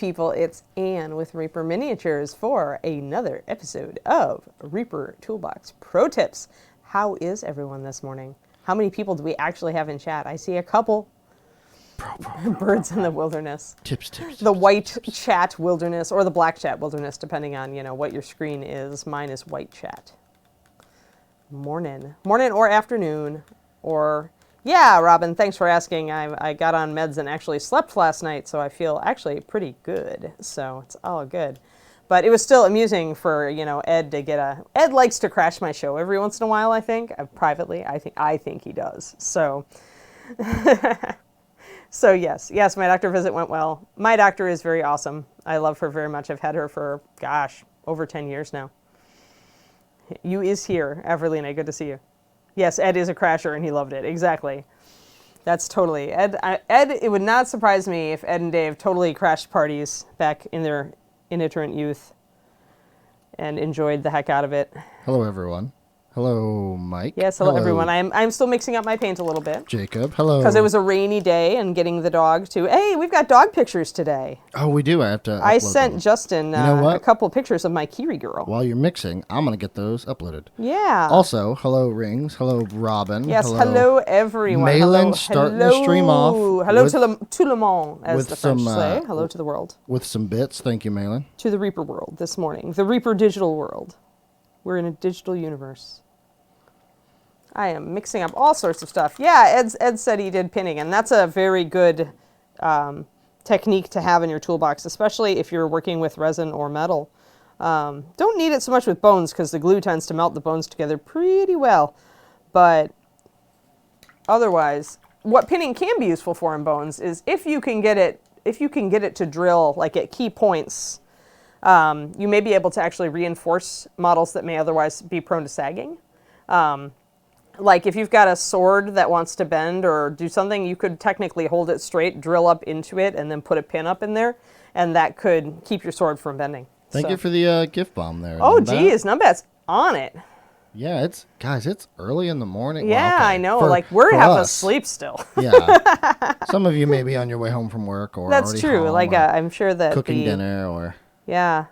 people, it's Anne with Reaper Miniatures for another episode of Reaper Toolbox Pro Tips. How is everyone this morning? How many people do we actually have in chat? I see a couple. Birds in the wilderness. Tips. The white chat wilderness or the black chat wilderness, depending on, what your screen is. Mine is white chat. Morning or afternoon or... Yeah, Robin, thanks for asking. I got on meds and actually slept last night, so I feel actually pretty good. So it's all good. But it was still amusing for, Ed to get Ed likes to crash my show every once in a while, I think. Privately, I think he does. So, so yes, my doctor visit went well. My doctor is very awesome. I love her very much. I've had her for, over 10 years now. You is here, Everlina. Good to see you. Yes, Ed is a crasher, and he loved it. Exactly. That's totally. Ed, it would not surprise me if Ed and Dave totally crashed parties back in their initerant youth and enjoyed the heck out of it. Hello, everyone. Hello, Mike. Yes, hello. Everyone. I'm still mixing up my paint a little bit. Jacob, hello. Because it was a rainy day and getting the dog to... Hey, we've got dog pictures today. Oh, we do. I have to I upload sent them. Justin a couple pictures of my Kiri girl. While you're mixing, I'm going to get those uploaded. Yeah. Also, hello, Rings. Hello, Robin. Yes, hello everyone. Malin starting the stream off. Hello to Le Mans, as the French say. Hello to the world. With some bits. Thank you, Malin. To the Reaper world this morning. The Reaper digital world. We're in a digital universe. I am mixing up all sorts of stuff. Yeah, Ed said he did pinning, and that's a very good technique to have in your toolbox, especially if you're working with resin or metal. Don't need it so much with bones because the glue tends to melt the bones together pretty well. But otherwise, what pinning can be useful for in bones is if you can get it to drill like at key points, you may be able to actually reinforce models that may otherwise be prone to sagging. Like if you've got a sword that wants to bend or do something, you could technically hold it straight, drill up into it, and then put a pin up in there, and that could keep your sword from bending. Thank you for the gift bomb there. Oh, geez, Numbat's on it. Yeah, it's early in the morning. Yeah, well, okay. I know. We're half asleep still. Yeah. Some of you may be on your way home from work or that's already true. home Like I'm sure that cooking dinner or yeah.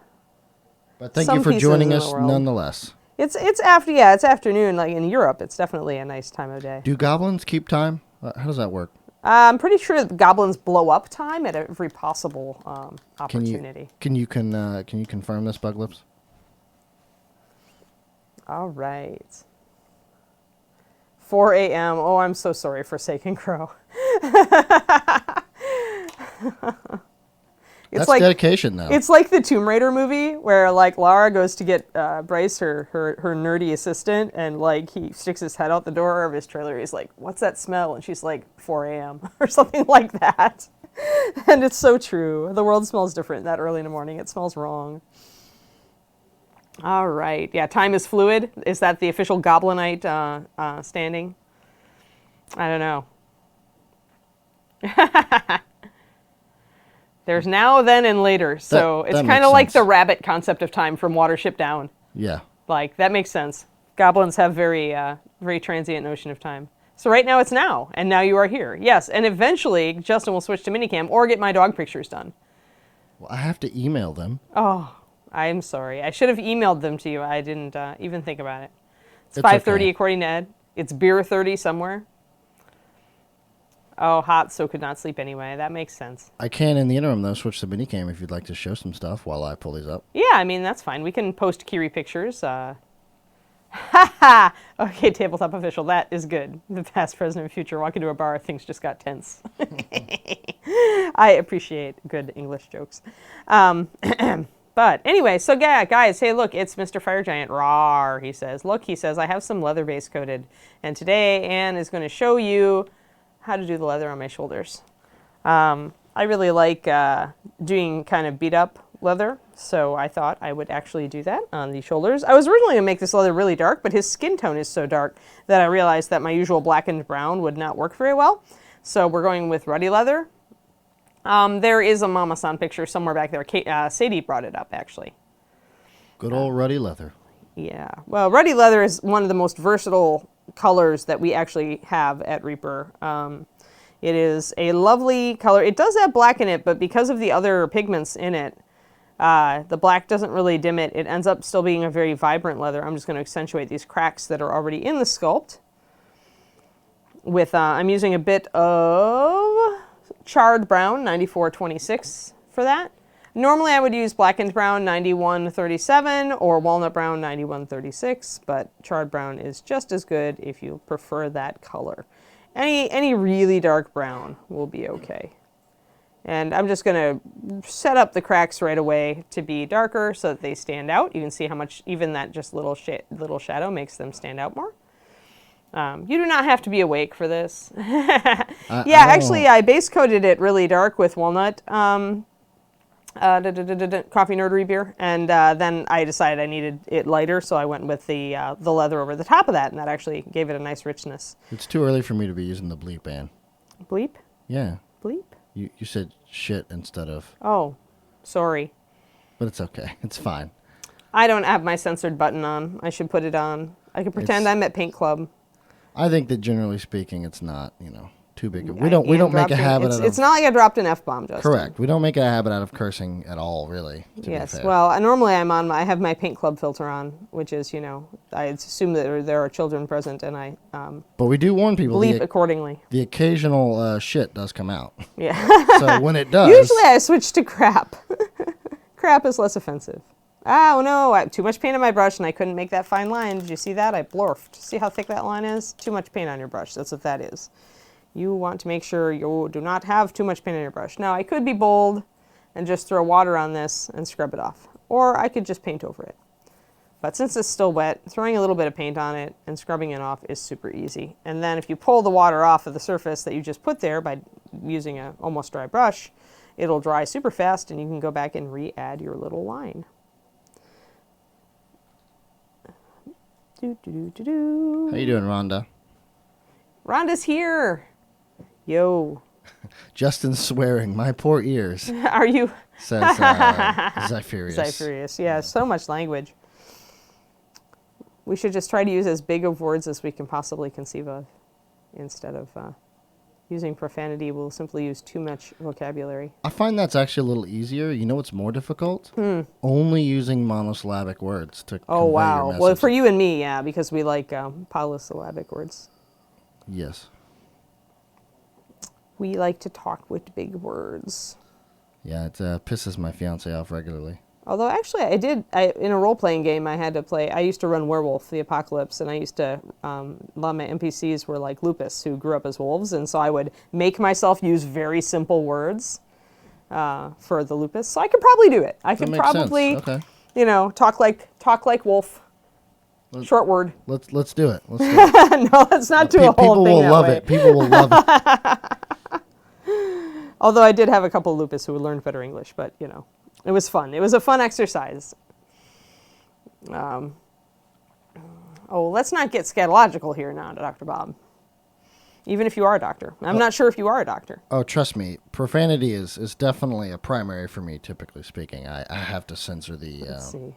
But thank you for joining us nonetheless. It's afternoon. Like in Europe, it's definitely a nice time of day. Do goblins keep time? How does that work? I'm pretty sure goblins blow up time at every possible opportunity. Can you confirm this, Bug Lips? All right. 4 a.m. Oh, I'm so sorry, Forsaken Crow. That's like dedication, though. It's like the Tomb Raider movie where, like, Lara goes to get Bryce, her nerdy assistant, and, like, he sticks his head out the door of his trailer. He's like, "What's that smell?" And she's like, 4 a.m. or something like that. And it's so true. The world smells different that early in the morning. It smells wrong. All right. Yeah, time is fluid. Is that the official Goblinite standing? I don't know. There's now, then, and later. So it's kind of like the rabbit concept of time from Watership Down. Yeah. Like, that makes sense. Goblins have very transient notion of time. So right now it's now, and now you are here. Yes, and eventually Justin will switch to minicam or get my dog pictures done. Well, I have to email them. Oh, I'm sorry. I should have emailed them to you. I didn't even think about it. It's 5:30 okay. According to Ed. It's beer 30 somewhere. Oh, hot, so could not sleep anyway. That makes sense. I can, in the interim, though, switch to minicam if you'd like to show some stuff while I pull these up. Yeah, I mean, that's fine. We can post Kiri pictures. Ha ha! Okay, Tabletop Official, that is good. The past, present, and future. Walk into a bar, things just got tense. I appreciate good English jokes. But anyway, so yeah, guys, hey, look, it's Mr. Fire Giant. Rawr, he says. Look, he says, I have some leather base coated. And today, Anne is going to show you how to do the leather on my shoulders. I really like doing kind of beat up leather, so I thought I would actually do that on the shoulders. I was originally going to make this leather really dark, but his skin tone is so dark that I realized that my usual black and brown would not work very well. So we're going with ruddy leather. There is a Mama San picture somewhere back there. Sadie brought it up, actually. Good old ruddy leather. Yeah. Well, ruddy leather is one of the most versatile colors that we actually have at Reaper. It is a lovely color. It does have black in it, but because of the other pigments in it, the black doesn't really dim it. It ends up still being a very vibrant leather. I'm just going to accentuate these cracks that are already in the sculpt. With, I'm using a bit of charred brown, 9426 for that. Normally I would use blackened brown, 9137, or walnut brown, 9136, but charred brown is just as good if you prefer that color. Any really dark brown will be okay. And I'm just going to set up the cracks right away to be darker so that they stand out. You can see how much even that just little shadow makes them stand out more. You do not have to be awake for this. Actually, I base coated it really dark with walnut coffee nerdery beer, and then I decided I needed it lighter, so I went with the leather over the top of that, and that actually gave it a nice richness. It's too early for me to be using the bleep, Ann. Bleep? Yeah. Bleep? You said shit instead of... Oh, sorry. But it's okay. It's fine. I don't have my censored button on. I should put it on. I can pretend I'm at Paint Club. I think that generally speaking, it's not, too big. We don't make a habit out of... It's not like I dropped an F-bomb, Justin. Correct. We don't make a habit out of cursing at all, really, to be fair. Well, normally I have my Paint Club filter on, which is, I assume that there are children present, and I but we do warn people. Bleep accordingly. The occasional shit does come out. Yeah. So when it does... Usually I switch to crap. Crap is less offensive. Oh no, I have too much paint on my brush and I couldn't make that fine line. Did you see that? I blorfed. See how thick that line is? Too much paint on your brush. That's what that is. You want to make sure you do not have too much paint on your brush. Now, I could be bold and just throw water on this and scrub it off. Or I could just paint over it. But since it's still wet, throwing a little bit of paint on it and scrubbing it off is super easy. And then if you pull the water off of the surface that you just put there by using an almost dry brush, it'll dry super fast and you can go back and re-add your little line. How you doing, Rhonda? Rhonda's here. Yo. Justin's swearing. My poor ears. Are you? Says Zypherius. Zypherius. Yeah, so much language. We should just try to use as big of words as we can possibly conceive of. Instead of using profanity, we'll simply use too much vocabulary. I find that's actually a little easier. You know what's more difficult? Only using monosyllabic words to convey your message. Well, for you and me, yeah, because we like polysyllabic words. Yes. We like to talk with big words. Yeah, it pisses my fiance off regularly. Although, actually, in a role-playing game, I used to run Werewolf, the Apocalypse, and I used to, a lot of my NPCs were like Lupus, who grew up as wolves, and so I would make myself use very simple words for the Lupus. So I could probably do it. I could probably, okay. Talk like wolf. Short word. Let's do it. Let's do it. No, let's not do a whole thing that way. People will love it. Although I did have a couple of Lupus who learned better English, but, it was fun. It was a fun exercise. Let's not get scatological here now, Dr. Bob. Even if you are a doctor. I'm not sure if you are a doctor. Oh, trust me. Profanity is definitely a primary for me, typically speaking. I have to censor the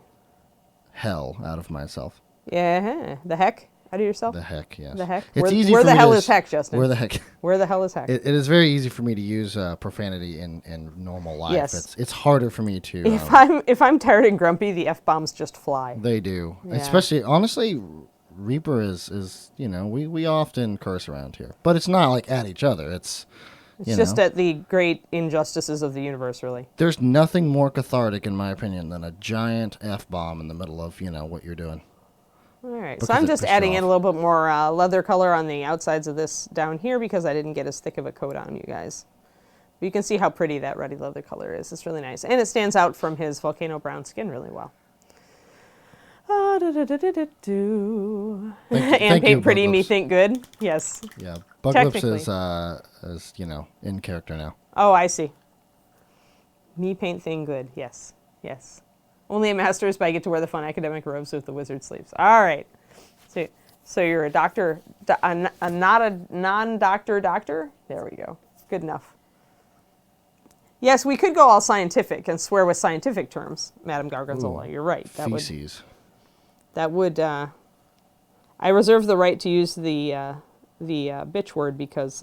hell out of myself. Yeah, the heck out of yourself? The heck, yes. The heck? Where the hell is heck, Justin? Where the heck? Where the hell is heck? It is very easy for me to use profanity in normal life. Yes. It's harder for me to... If I'm tired and grumpy, the F-bombs just fly. They do. Yeah. Especially, honestly, Reaper is we often curse around here. But it's not like at each other. It's just at the great injustices of the universe, really. There's nothing more cathartic, in my opinion, than a giant F-bomb in the middle of, what you're doing. All right, Because so I'm just adding off. in a little bit more leather color on the outsides of this down here because I didn't get as thick of a coat on you guys. But you can see how pretty that ruddy leather color is. It's really nice. And it stands out from his volcano brown skin really well. And paint pretty, me think good. Yes. Yeah, Buglips is in character now. Oh, I see. Me paint thing good. Yes. Yes. Only a master's, but I get to wear the fun academic robes with the wizard sleeves. All right. So you're a doctor, not a non-doctor doctor? There we go. Good enough. Yes, we could go all scientific and swear with scientific terms, Madame Gargonzola. You're right. Feces. That would. I reserve the right to use the bitch word because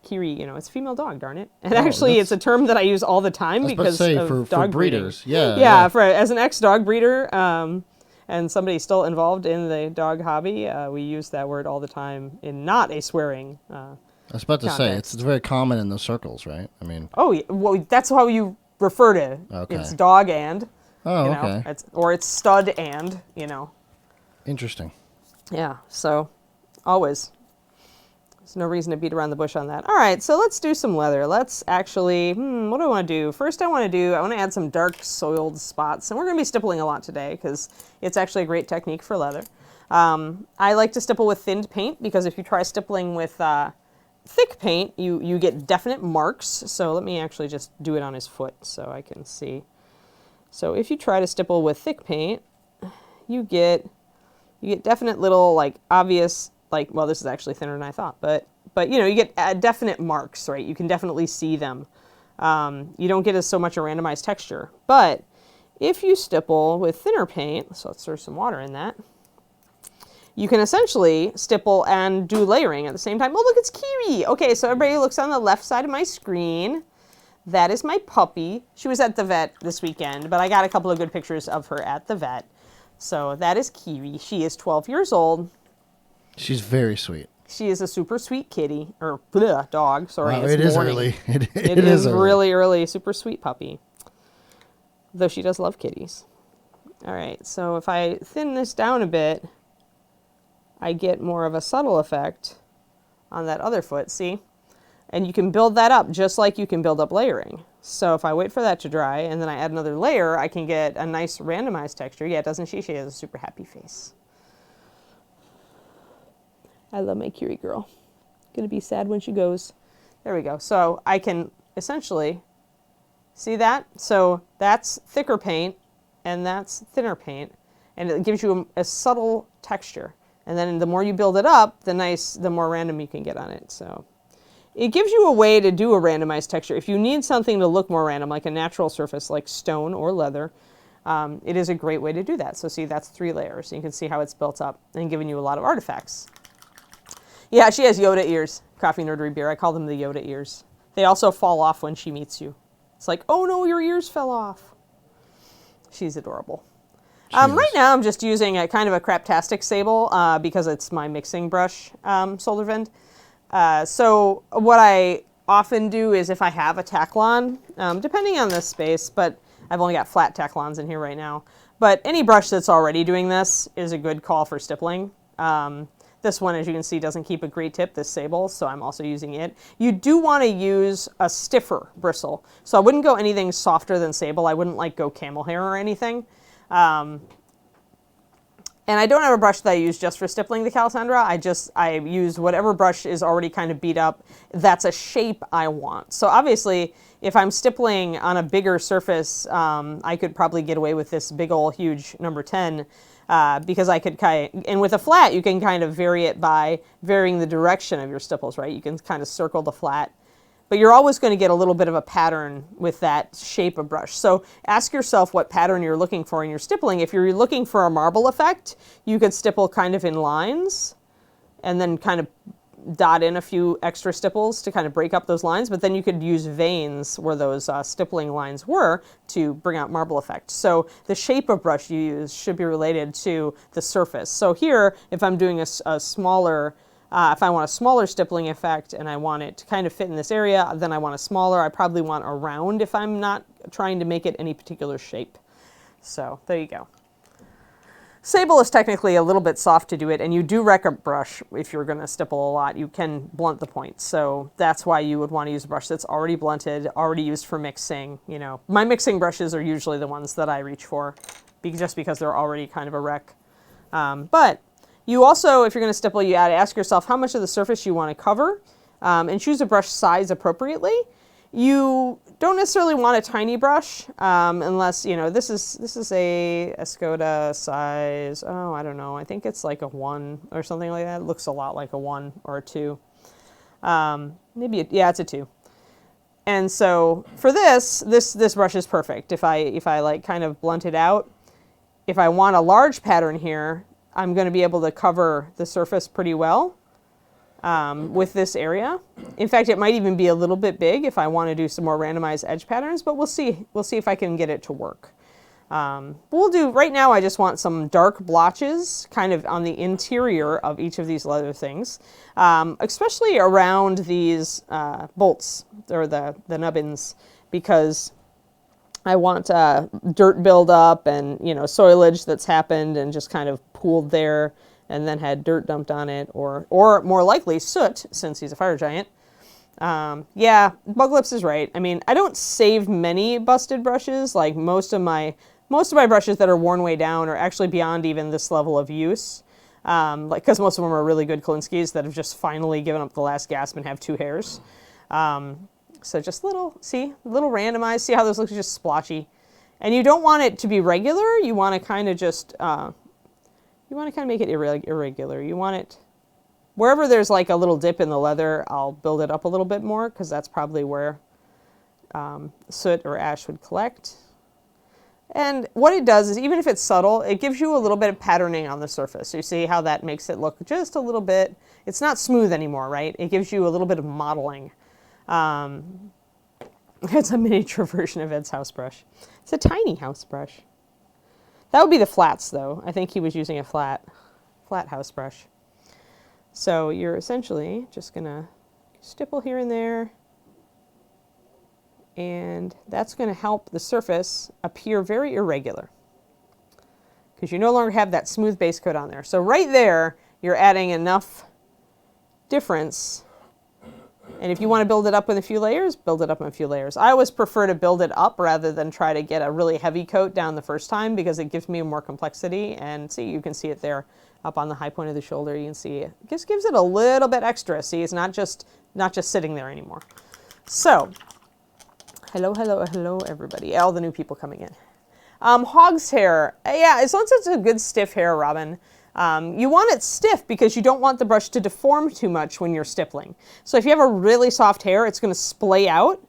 Kiri, you know, it's female dog, darn it. And actually, it's a term that I use all the time because of dog breeders. Breeding. Yeah. As an ex-dog breeder and somebody still involved in the dog hobby, we use that word all the time in not a swearing I was about to say, it's very common in those circles, right? I mean... Oh, well, that's how you refer to it's dog and. Oh, you know, it's stud and, you know. Interesting. Yeah, so always. There's no reason to beat around the bush on that. All right, so let's do some leather. Let's actually, what do I want to do? First I want to add some dark soiled spots. And we're going to be stippling a lot today because it's actually a great technique for leather. I like to stipple with thinned paint because if you try stippling with thick paint, you get definite marks. So let me actually just do it on his foot so I can see. So if you try to stipple with thick paint, you get definite little, like, obvious, like, well, this is actually thinner than I thought, but you know, you get definite marks, right? You can definitely see them. You don't get so much a randomized texture. But if you stipple with thinner paint, so let's throw some water in that, you can essentially stipple and do layering at the same time. Oh, look, it's Kiri. Okay, so everybody looks on the left side of my screen. That is my puppy. She was at the vet this weekend, but I got a couple of good pictures of her at the vet. So that is Kiri. She is 12 years old. She's very sweet. She is a super sweet kitty, or dog, sorry. Wow, it is early. It is really early, super sweet puppy. Though she does love kitties. All right, so if I thin this down a bit, I get more of a subtle effect on that other foot, see? And you can build that up just like you can build up layering. So if I wait for that to dry and then I add another layer, I can get a nice randomized texture. Yeah, doesn't she? She has a super happy face. I love my Kiri girl. Gonna be sad when she goes. There we go. So I can essentially, see that? So that's thicker paint and that's thinner paint. And it gives you a subtle texture. And then the more you build it up, the more random you can get on it. So it gives you a way to do a randomized texture. If you need something to look more random, like a natural surface like stone or leather, it is a great way to do that. So see, that's 3 layers. You can see how it's built up and giving you a lot of artifacts. Yeah, she has Yoda ears. Coffee Nerdery Beer. I call them the Yoda ears. They also fall off when she meets you. It's like, oh no, your ears fell off. She's adorable. Right now I'm just using a kind of a craptastic sable because it's my mixing brush, Solar Vind. So what I often do is if I have a Taklon, depending on the space, but I've only got flat Taklons in here right now. But any brush that's already doing this is a good call for stippling. This one, as you can see, doesn't keep a great tip, this sable, so I'm also using it. You do want to use a stiffer bristle. So I wouldn't go anything softer than sable. I wouldn't like go camel hair or anything. And I don't have a brush that I use just for stippling the Calisandra. I use whatever brush is already kind of beat up. That's a shape I want. So obviously, if I'm stippling on a bigger surface, I could probably get away with this big ol' huge number 10 because I could and with a flat, you can kind of vary it by varying the direction of your stipples, right? You can kind of circle the flat. But you're always going to get a little bit of a pattern with that shape of brush. So ask yourself what pattern you're looking for in your stippling. If you're looking for a marble effect, you could stipple kind of in lines and then kind of dot in a few extra stipples to kind of break up those lines. But then you could use veins where those stippling lines were to bring out marble effect. So the shape of brush you use should be related to the surface. So here, if I'm doing a smaller if I want a smaller stippling effect and I want it to kind of fit in this area, then I want a smaller. I probably want a round if I'm not trying to make it any particular shape. So there you go. Sable is technically a little bit soft to do it, and you do wreck a brush if you're going to stipple a lot. You can blunt the point, so that's why you would want to use a brush that's already blunted, already used for mixing. You know, my mixing brushes are usually the ones that I reach for, just because they're already kind of a wreck. But you also, if you're going to stipple, you got to ask yourself how much of the surface you want to cover, and choose a brush size appropriately. You don't necessarily want a tiny brush unless, you know, this is a Escoda size, oh, I don't know, I think it's like a 1 or something like that. It looks a lot like a 1 or a 2. Maybe, yeah, it's a 2. And so for this brush is perfect. If I like kind of blunt it out, if I want a large pattern here, I'm going to be able to cover the surface pretty well. with this area. In fact, it might even be a little bit big if I want to do some more randomized edge patterns, but we'll see. We'll see if I can get it to work. We'll do, right now I just want some dark blotches kind of on the interior of each of these leather things, especially around these bolts, or the nubbins, because I want dirt buildup and, you know, soilage that's happened and just kind of pooled there and then had dirt dumped on it, or more likely soot, since he's a fire giant. Yeah, Bug Lips is right. I mean, I don't save many busted brushes. Like most of my brushes that are worn way down are actually beyond even this level of use. Like, because most of them are really good Kolinskis that have just finally given up the last gasp and have 2 hairs. So just little randomized. See how those look just splotchy. And you don't want it to be regular. You want to kind of just, make it irregular. You want it, wherever there's like a little dip in the leather, I'll build it up a little bit more, because that's probably where soot or ash would collect. And what it does is, even if it's subtle, it gives you a little bit of patterning on the surface. So you see how that makes it look just a little bit, it's not smooth anymore, right? It gives you a little bit of modeling. It's a miniature version of Ed's house brush. It's a tiny house brush. That would be the flats, though. I think he was using a flat house brush. So you're essentially just going to stipple here and there, and that's going to help the surface appear very irregular, because you no longer have that smooth base coat on there. So right there, you're adding enough difference. And if you want to build it up with a few layers, build it up in a few layers. I always prefer to build it up rather than try to get a really heavy coat down the first time, because it gives me more complexity. And see, you can see it there up on the high point of the shoulder. You can see it just gives it a little bit extra. See, it's not just sitting there anymore. So, hello, everybody. All the new people coming in. Hog's hair. Yeah, as long as it's a good stiff hair, Robin. You want it stiff because you don't want the brush to deform too much when you're stippling. So if you have a really soft hair, it's going to splay out.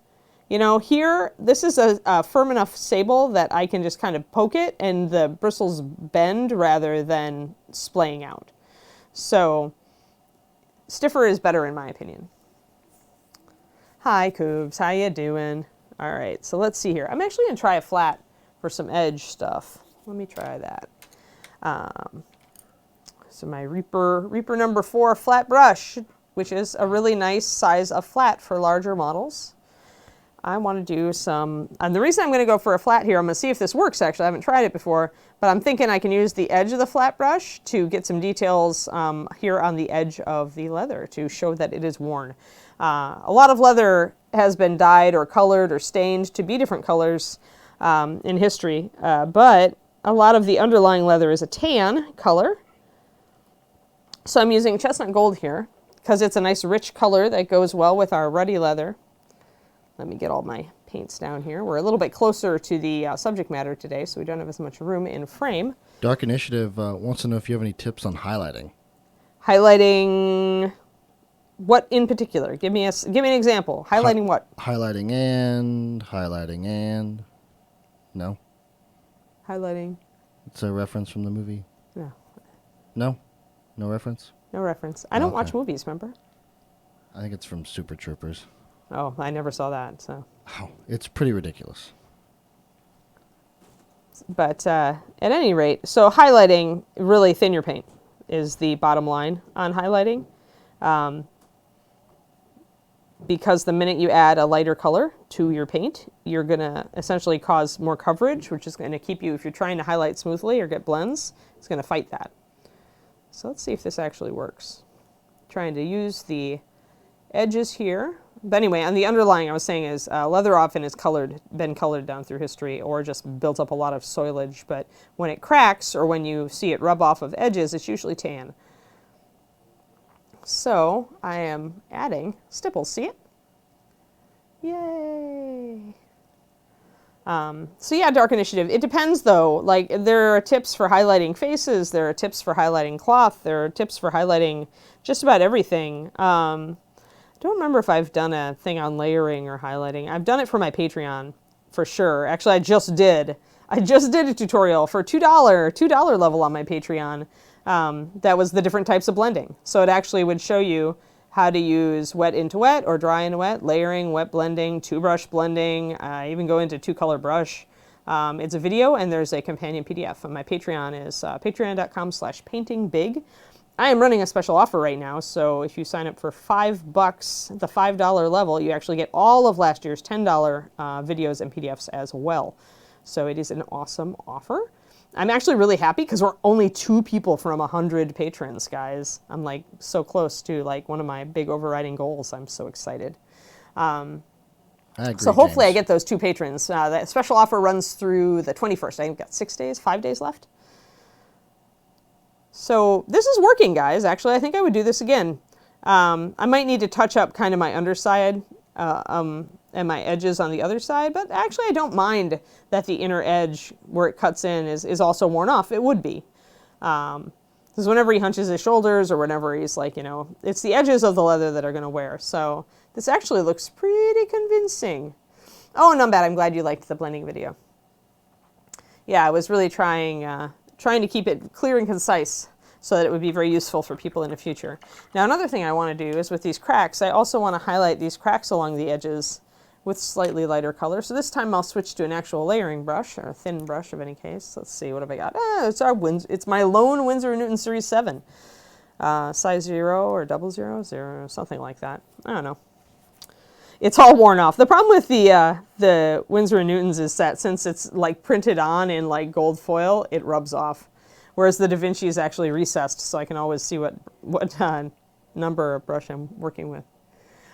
You know, here, this is a firm enough sable that I can just kind of poke it and the bristles bend rather than splaying out. So stiffer is better in my opinion. Hi, Coobs. How you doing? All right, so let's see here. I'm actually going to try a flat for some edge stuff. Let me try that. So my Reaper number 4 flat brush, which is a really nice size of flat for larger models. I want to do some, and the reason I'm going to go for a flat here, I'm going to see if this works actually, I haven't tried it before, but I'm thinking I can use the edge of the flat brush to get some details here on the edge of the leather to show that it is worn. A lot of leather has been dyed or colored or stained to be different colors in history, but a lot of the underlying leather is a tan color. So I'm using chestnut gold here because it's a nice rich color that goes well with our ruddy leather. Let me get all my paints down here. We're a little bit closer to the subject matter today, so we don't have as much room in frame. Dark Initiative wants to know if you have any tips on highlighting. Highlighting what in particular? Give me an example. Highlighting what? Highlighting and no. Highlighting. It's a reference from the movie. No. No? No reference? No reference. I don't watch movies, remember? I think it's from Super Troopers. Oh, I never saw that, so. Oh, it's pretty ridiculous. But at any rate, so highlighting, really thin your paint is the bottom line on highlighting. Because the minute you add a lighter color to your paint, you're going to essentially cause more coverage, which is going to keep you, if you're trying to highlight smoothly or get blends, it's going to fight that. So let's see if this actually works. Trying to use the edges here. But anyway, on the underlying, I was saying is leather often is been colored down through history or just built up a lot of soilage. But when it cracks or when you see it rub off of edges, it's usually tan. So I am adding stipples. See it? Yay! So yeah, Dark Initiative. It depends though. Like there are tips for highlighting faces. There are tips for highlighting cloth. There are tips for highlighting just about everything. I don't remember if I've done a thing on layering or highlighting. I've done it for my Patreon, for sure. Actually, I just did a tutorial for $2 level on my Patreon. That was the different types of blending. So it actually would show you how to use wet into wet or dry into wet, layering, wet blending, two-brush blending. I even go into two-color brush. It's a video, and there's a companion PDF. And my Patreon is patreon.com/paintingbig. I am running a special offer right now, so if you sign up for $5, the $5 level, you actually get all of last year's $10 videos and PDFs as well. So it is an awesome offer. I'm actually really happy because we're only 2 people from 100 patrons, guys. I'm like so close to like one of my big overriding goals. I'm so excited. I agree, so hopefully James. I get those 2 patrons. That special offer runs through the 21st. I think I've got 5 days left. So this is working, guys. Actually, I think I would do this again. I might need to touch up kind of my underside and my edges on the other side, but actually I don't mind that the inner edge where it cuts in is also worn off. It would be. Because whenever he hunches his shoulders or whenever he's like, it's the edges of the leather that are going to wear. So this actually looks pretty convincing. Oh, not bad. I'm glad you liked the blending video. Yeah, I was really trying to keep it clear and concise so that it would be very useful for people in the future. Now, another thing I want to do is with these cracks, I also want to highlight these cracks along the edges with slightly lighter color. So this time I'll switch to an actual layering brush, or a thin brush of any case. Let's see, what have I got? It's my lone Winsor & Newton Series 7. Size 0 or 000, something like that. I don't know. It's all worn off. The problem with the Winsor & Newtons is that since it's like printed on in like gold foil, it rubs off. Whereas the Da Vinci is actually recessed, so I can always see what number of brush I'm working with.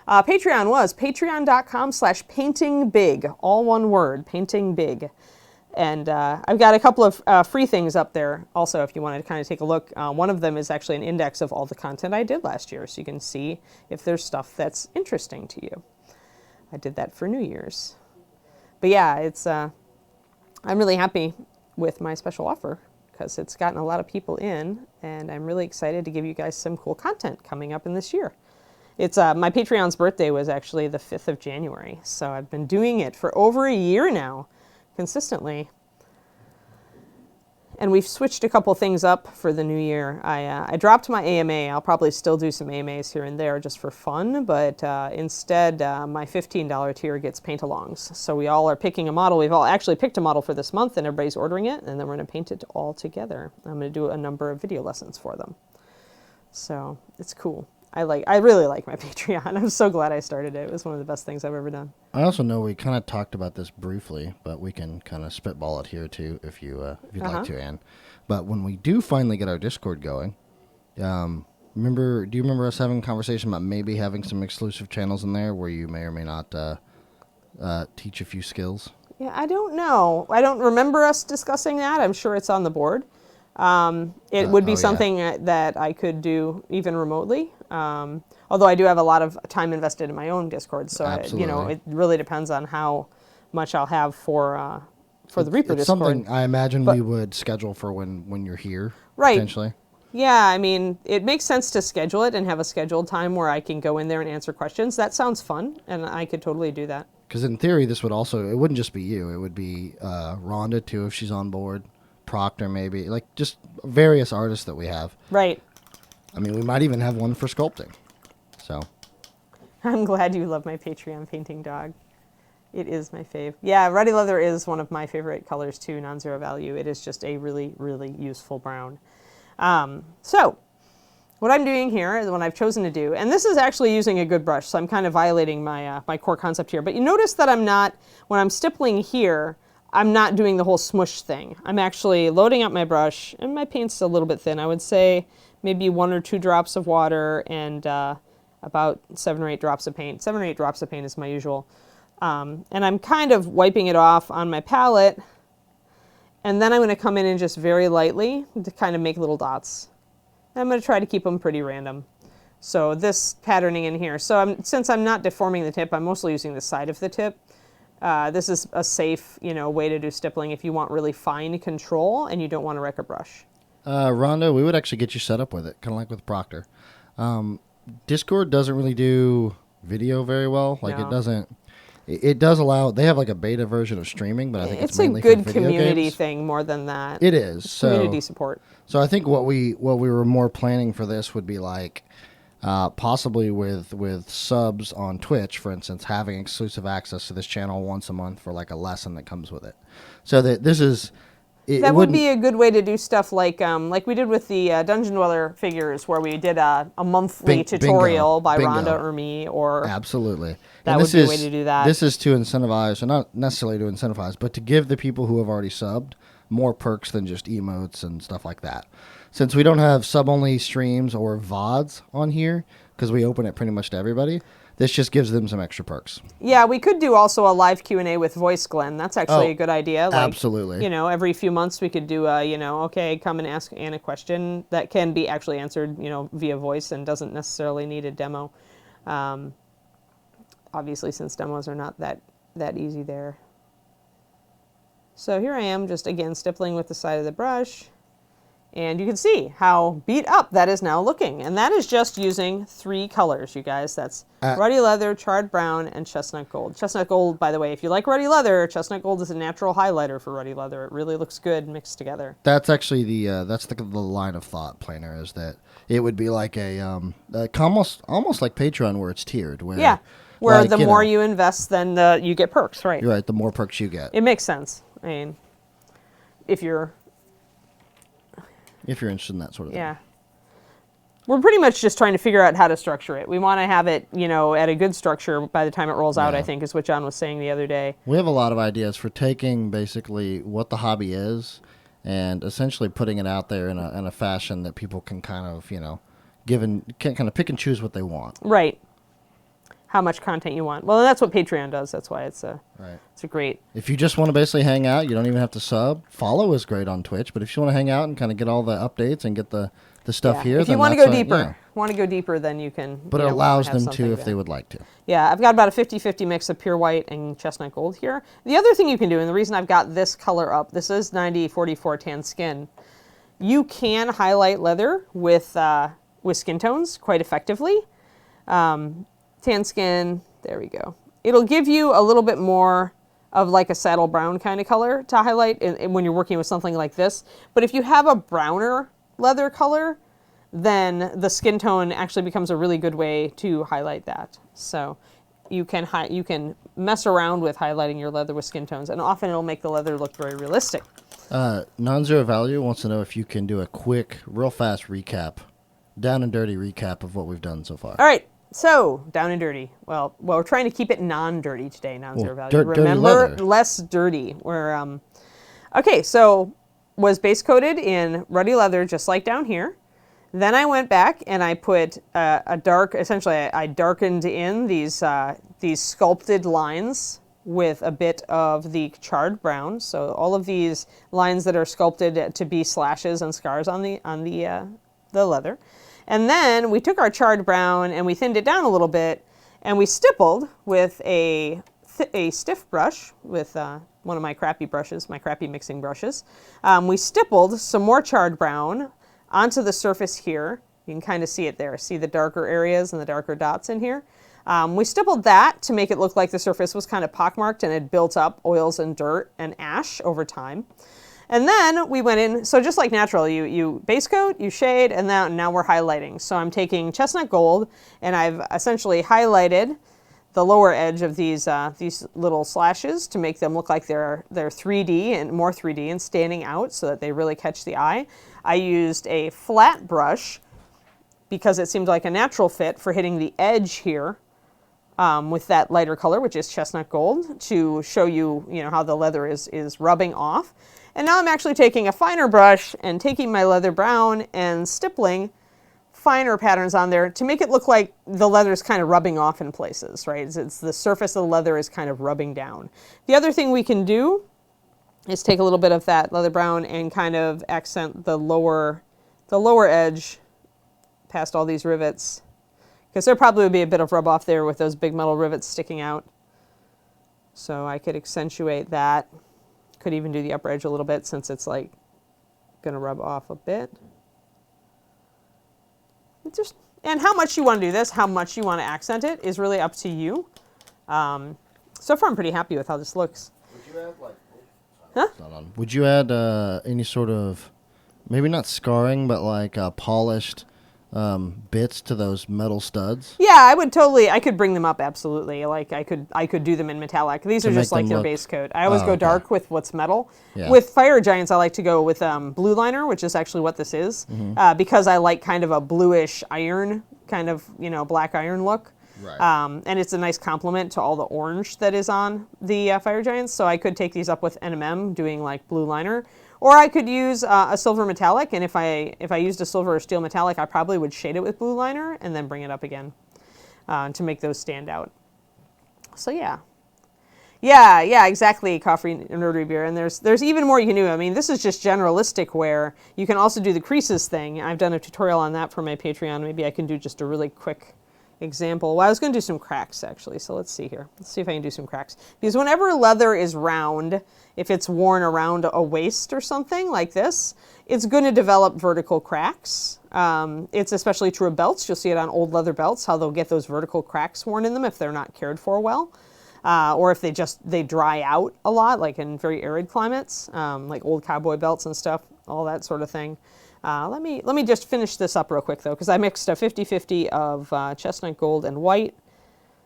Patreon was patreon.com/paintingbig, all one word, paintingbig. And I've got a couple of free things up there also if you want to kind of take a look. One of them is actually an index of all the content I did last year, so you can see if there's stuff that's interesting to you. I did that for New Year's. But yeah, I'm really happy with my special offer because it's gotten a lot of people in, and I'm really excited to give you guys some cool content coming up in this year. It's my Patreon's birthday was actually the 5th of January, so I've been doing it for over a year now, consistently. And we've switched a couple things up for the new year. I dropped my AMA. I'll probably still do some AMAs here and there just for fun, but instead my $15 tier gets paint-alongs. So we all are picking a model. We've all actually picked a model for this month, and everybody's ordering it, and then we're going to paint it all together. I'm going to do a number of video lessons for them. So it's cool. I really like my Patreon. I'm so glad I started it. It was one of the best things I've ever done. I also know we kind of talked about this briefly, but we can kind of spitball it here too if you'd like to, Ann. But when we do finally get our Discord going, do you remember us having a conversation about maybe having some exclusive channels in there where you may or may not teach a few skills? Yeah, I don't know. I don't remember us discussing that. I'm sure it's on the board. It would be something that I could do even remotely. Although I do have a lot of time invested in my own Discord, so it really depends on how much I'll have for the Reaper Discord. Something I imagine we would schedule for when you're here, right? Potentially. Yeah, I mean, it makes sense to schedule it and have a scheduled time where I can go in there and answer questions. That sounds fun, and I could totally do that. Because in theory, it wouldn't just be you. It would be Rhonda too if she's on board. Proctor maybe, like just various artists that we have. Right. I mean, we might even have one for sculpting. So. I'm glad you love my Patreon painting dog. It is my fave. Yeah, ruddy leather is one of my favorite colors too, non-zero value. It is just a really, really useful brown. So, what I'm doing here is what I've chosen to do, and this is actually using a good brush, so I'm kind of violating my, my core concept here. But you notice that when I'm stippling here, I'm not doing the whole smush thing. I'm actually loading up my brush, and my paint's a little bit thin. I would say maybe 1 or 2 drops of water and about 7 or 8 drops of paint. 7 or 8 drops of paint is my usual. And I'm kind of wiping it off on my palette, and then I'm going to come in and just very lightly to kind of make little dots. And I'm going to try to keep them pretty random. So this patterning in here. So since I'm not deforming the tip, I'm mostly using the side of the tip. This is a safe, way to do stippling if you want really fine control and you don't want to wreck a brush. Rhonda, we would actually get you set up with it, kind of like with Proctor. Discord doesn't really do video very well. Like No. it doesn't. It does allow. They have like a beta version of streaming, but I think it's a mainly good for video community games. thing more than that. It is. It's community support. So I think what we were more planning for this would be like possibly with subs on Twitch, for instance, having exclusive access to this channel once a month for like a lesson that comes with it. So that this is. That would be a good way to do stuff like we did with the Dungeon Dweller figures, where we did a monthly tutorial by Rhonda or me, or absolutely. That would be a way to do that. This is to incentivize, or not necessarily to incentivize, but to give the people who have already subbed more perks than just emotes and stuff like that. Since we don't have sub-only streams or VODs on here, because we open it pretty much to everybody, this just gives them some extra perks. Yeah, we could do also a live Q&A with Voice Glenn. That's actually a good idea. Like, absolutely. You know, every few months we could do a, okay, come and ask Ann a question that can be actually answered, via voice and doesn't necessarily need a demo. Obviously, since demos are not that easy there. So here I am, just again stippling with the side of the brush. And you can see how beat up that is now looking. And that is just using 3 colors, you guys. That's ruddy leather, charred brown, and chestnut gold. Chestnut gold, by the way, if you like ruddy leather, chestnut gold is a natural highlighter for ruddy leather. It really looks good mixed together. That's actually the line of thought, Planer, is that it would be like almost like Patreon, where it's tiered. Where the more you invest, then you get perks, right? You're right, the more perks you get. It makes sense. I mean, if you're interested in that sort of thing. Yeah. We're pretty much just trying to figure out how to structure it. We want to have it, at a good structure by the time it rolls out, I think, is what John was saying the other day. We have a lot of ideas for taking basically what the hobby is and essentially putting it out there in a fashion that people can kind of, can kind of pick and choose what they want. Right. How much content you want. Well, and that's what Patreon does. That's why it's a great. If you just want to basically hang out, you don't even have to sub. Follow is great on Twitch, but if you want to hang out and kind of get all the updates and get the stuff here, if you want to go deeper, then you can. But it allows them to if they would like to. Yeah, I've got about a 50-50 mix of pure white and chestnut gold here. The other thing you can do, and the reason I've got this color up, this is 9044 tan skin. You can highlight leather with skin tones quite effectively. Tan skin, there we go. It'll give you a little bit more of like a saddle brown kind of color to highlight when you're working with something like this. But if you have a browner leather color, then the skin tone actually becomes a really good way to highlight that. So you can mess around with highlighting your leather with skin tones, and often it'll make the leather look very realistic. Non-Zero Value wants to know if you can do a quick, real fast recap, down and dirty recap of what we've done so far. All right. So, down and dirty. Well, we're trying to keep it non-dirty today, non-zero value. Remember, dirty less dirty. Okay, so was base coated in ruddy leather, just like down here. Then I went back and I put I darkened in these sculpted lines with a bit of the charred brown. So all of these lines that are sculpted to be slashes and scars on the leather. And then we took our charred brown and we thinned it down a little bit, and we stippled with a stiff brush with one of my crappy brushes, my crappy mixing brushes. We stippled some more charred brown onto the surface here. You can kind of see it there. See the darker areas and the darker dots in here. We stippled that to make it look like the surface was kind of pockmarked and had built up oils and dirt and ash over time. And then we went in, so just like natural, you base coat, you shade, and now we're highlighting. So I'm taking chestnut gold, and I've essentially highlighted the lower edge of these little slashes to make them look like they're 3D and more 3D and standing out so that they really catch the eye. I used a flat brush because it seemed like a natural fit for hitting the edge here with that lighter color, which is chestnut gold, to show you, how the leather is rubbing off. And now I'm actually taking a finer brush and taking my leather brown and stippling finer patterns on there to make it look like the leather is kind of rubbing off in places, right? It's the surface of the leather is kind of rubbing down. The other thing we can do is take a little bit of that leather brown and kind of accent the lower edge past all these rivets, because there probably would be a bit of rub off there with those big metal rivets sticking out. So I could accentuate that. Could even do the upper edge a little bit since it's like going to rub off a bit. And how much you want to do this, how much you want to accent it is really up to you. So far I'm pretty happy with how this looks. Would you add Would you add any sort of, maybe not scarring, but like polished bits to those metal studs? Yeah, I would totally. I could bring them up absolutely. Like I could do them in metallic. These are just like their base coat. I always go dark with what's metal. Yeah. With fire giants, I like to go with blue liner, which is actually what this is, because I like kind of a bluish iron, kind of black iron look. Right. And it's a nice complement to all the orange that is on the fire giants. So I could take these up with NMM, doing like blue liner. Or I could use a silver metallic, and if I used a silver or steel metallic, I probably would shade it with blue liner and then bring it up again to make those stand out. So yeah. Yeah, exactly, coffee and rotary beer. And there's even more you can do. I mean, this is just generalistic wear. You can also do the creases thing. I've done a tutorial on that for my Patreon. Maybe I can do just a really quick example. Well, I was going to do some cracks, actually, so let's see here. Let's see if I can do some cracks. Because whenever leather is round, if it's worn around a waist or something like this, it's going to develop vertical cracks. It's especially true of belts. You'll see it on old leather belts, how they'll get those vertical cracks worn in them if they're not cared for well. Or if they dry out a lot, like in very arid climates, like old cowboy belts and stuff, all that sort of thing. Let me just finish this up real quick, though, because I mixed a 50-50 of chestnut gold and white,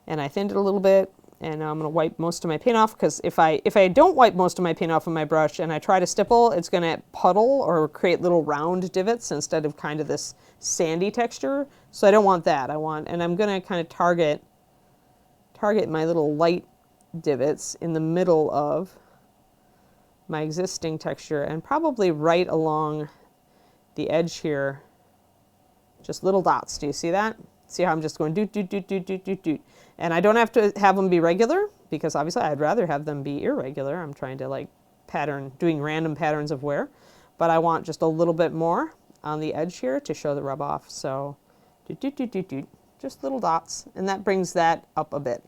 and I thinned it a little bit, and I'm going to wipe most of my paint off, because if I don't wipe most of my paint off on my brush and I try to stipple, it's going to puddle or create little round divots instead of kind of this sandy texture, so I don't want that. And I'm going to kind of target my little light divots in the middle of my existing texture, and probably right along the edge here, just little dots. Do you see that? See how I'm just going doot, doot, doot, doot, doot, doot, doot. And I don't have to have them be regular, because obviously I'd rather have them be irregular. I'm trying to like doing random patterns of wear, but I want just a little bit more on the edge here to show the rub off. So doot, doot, doot, doot, doot, just little dots, and that brings that up a bit.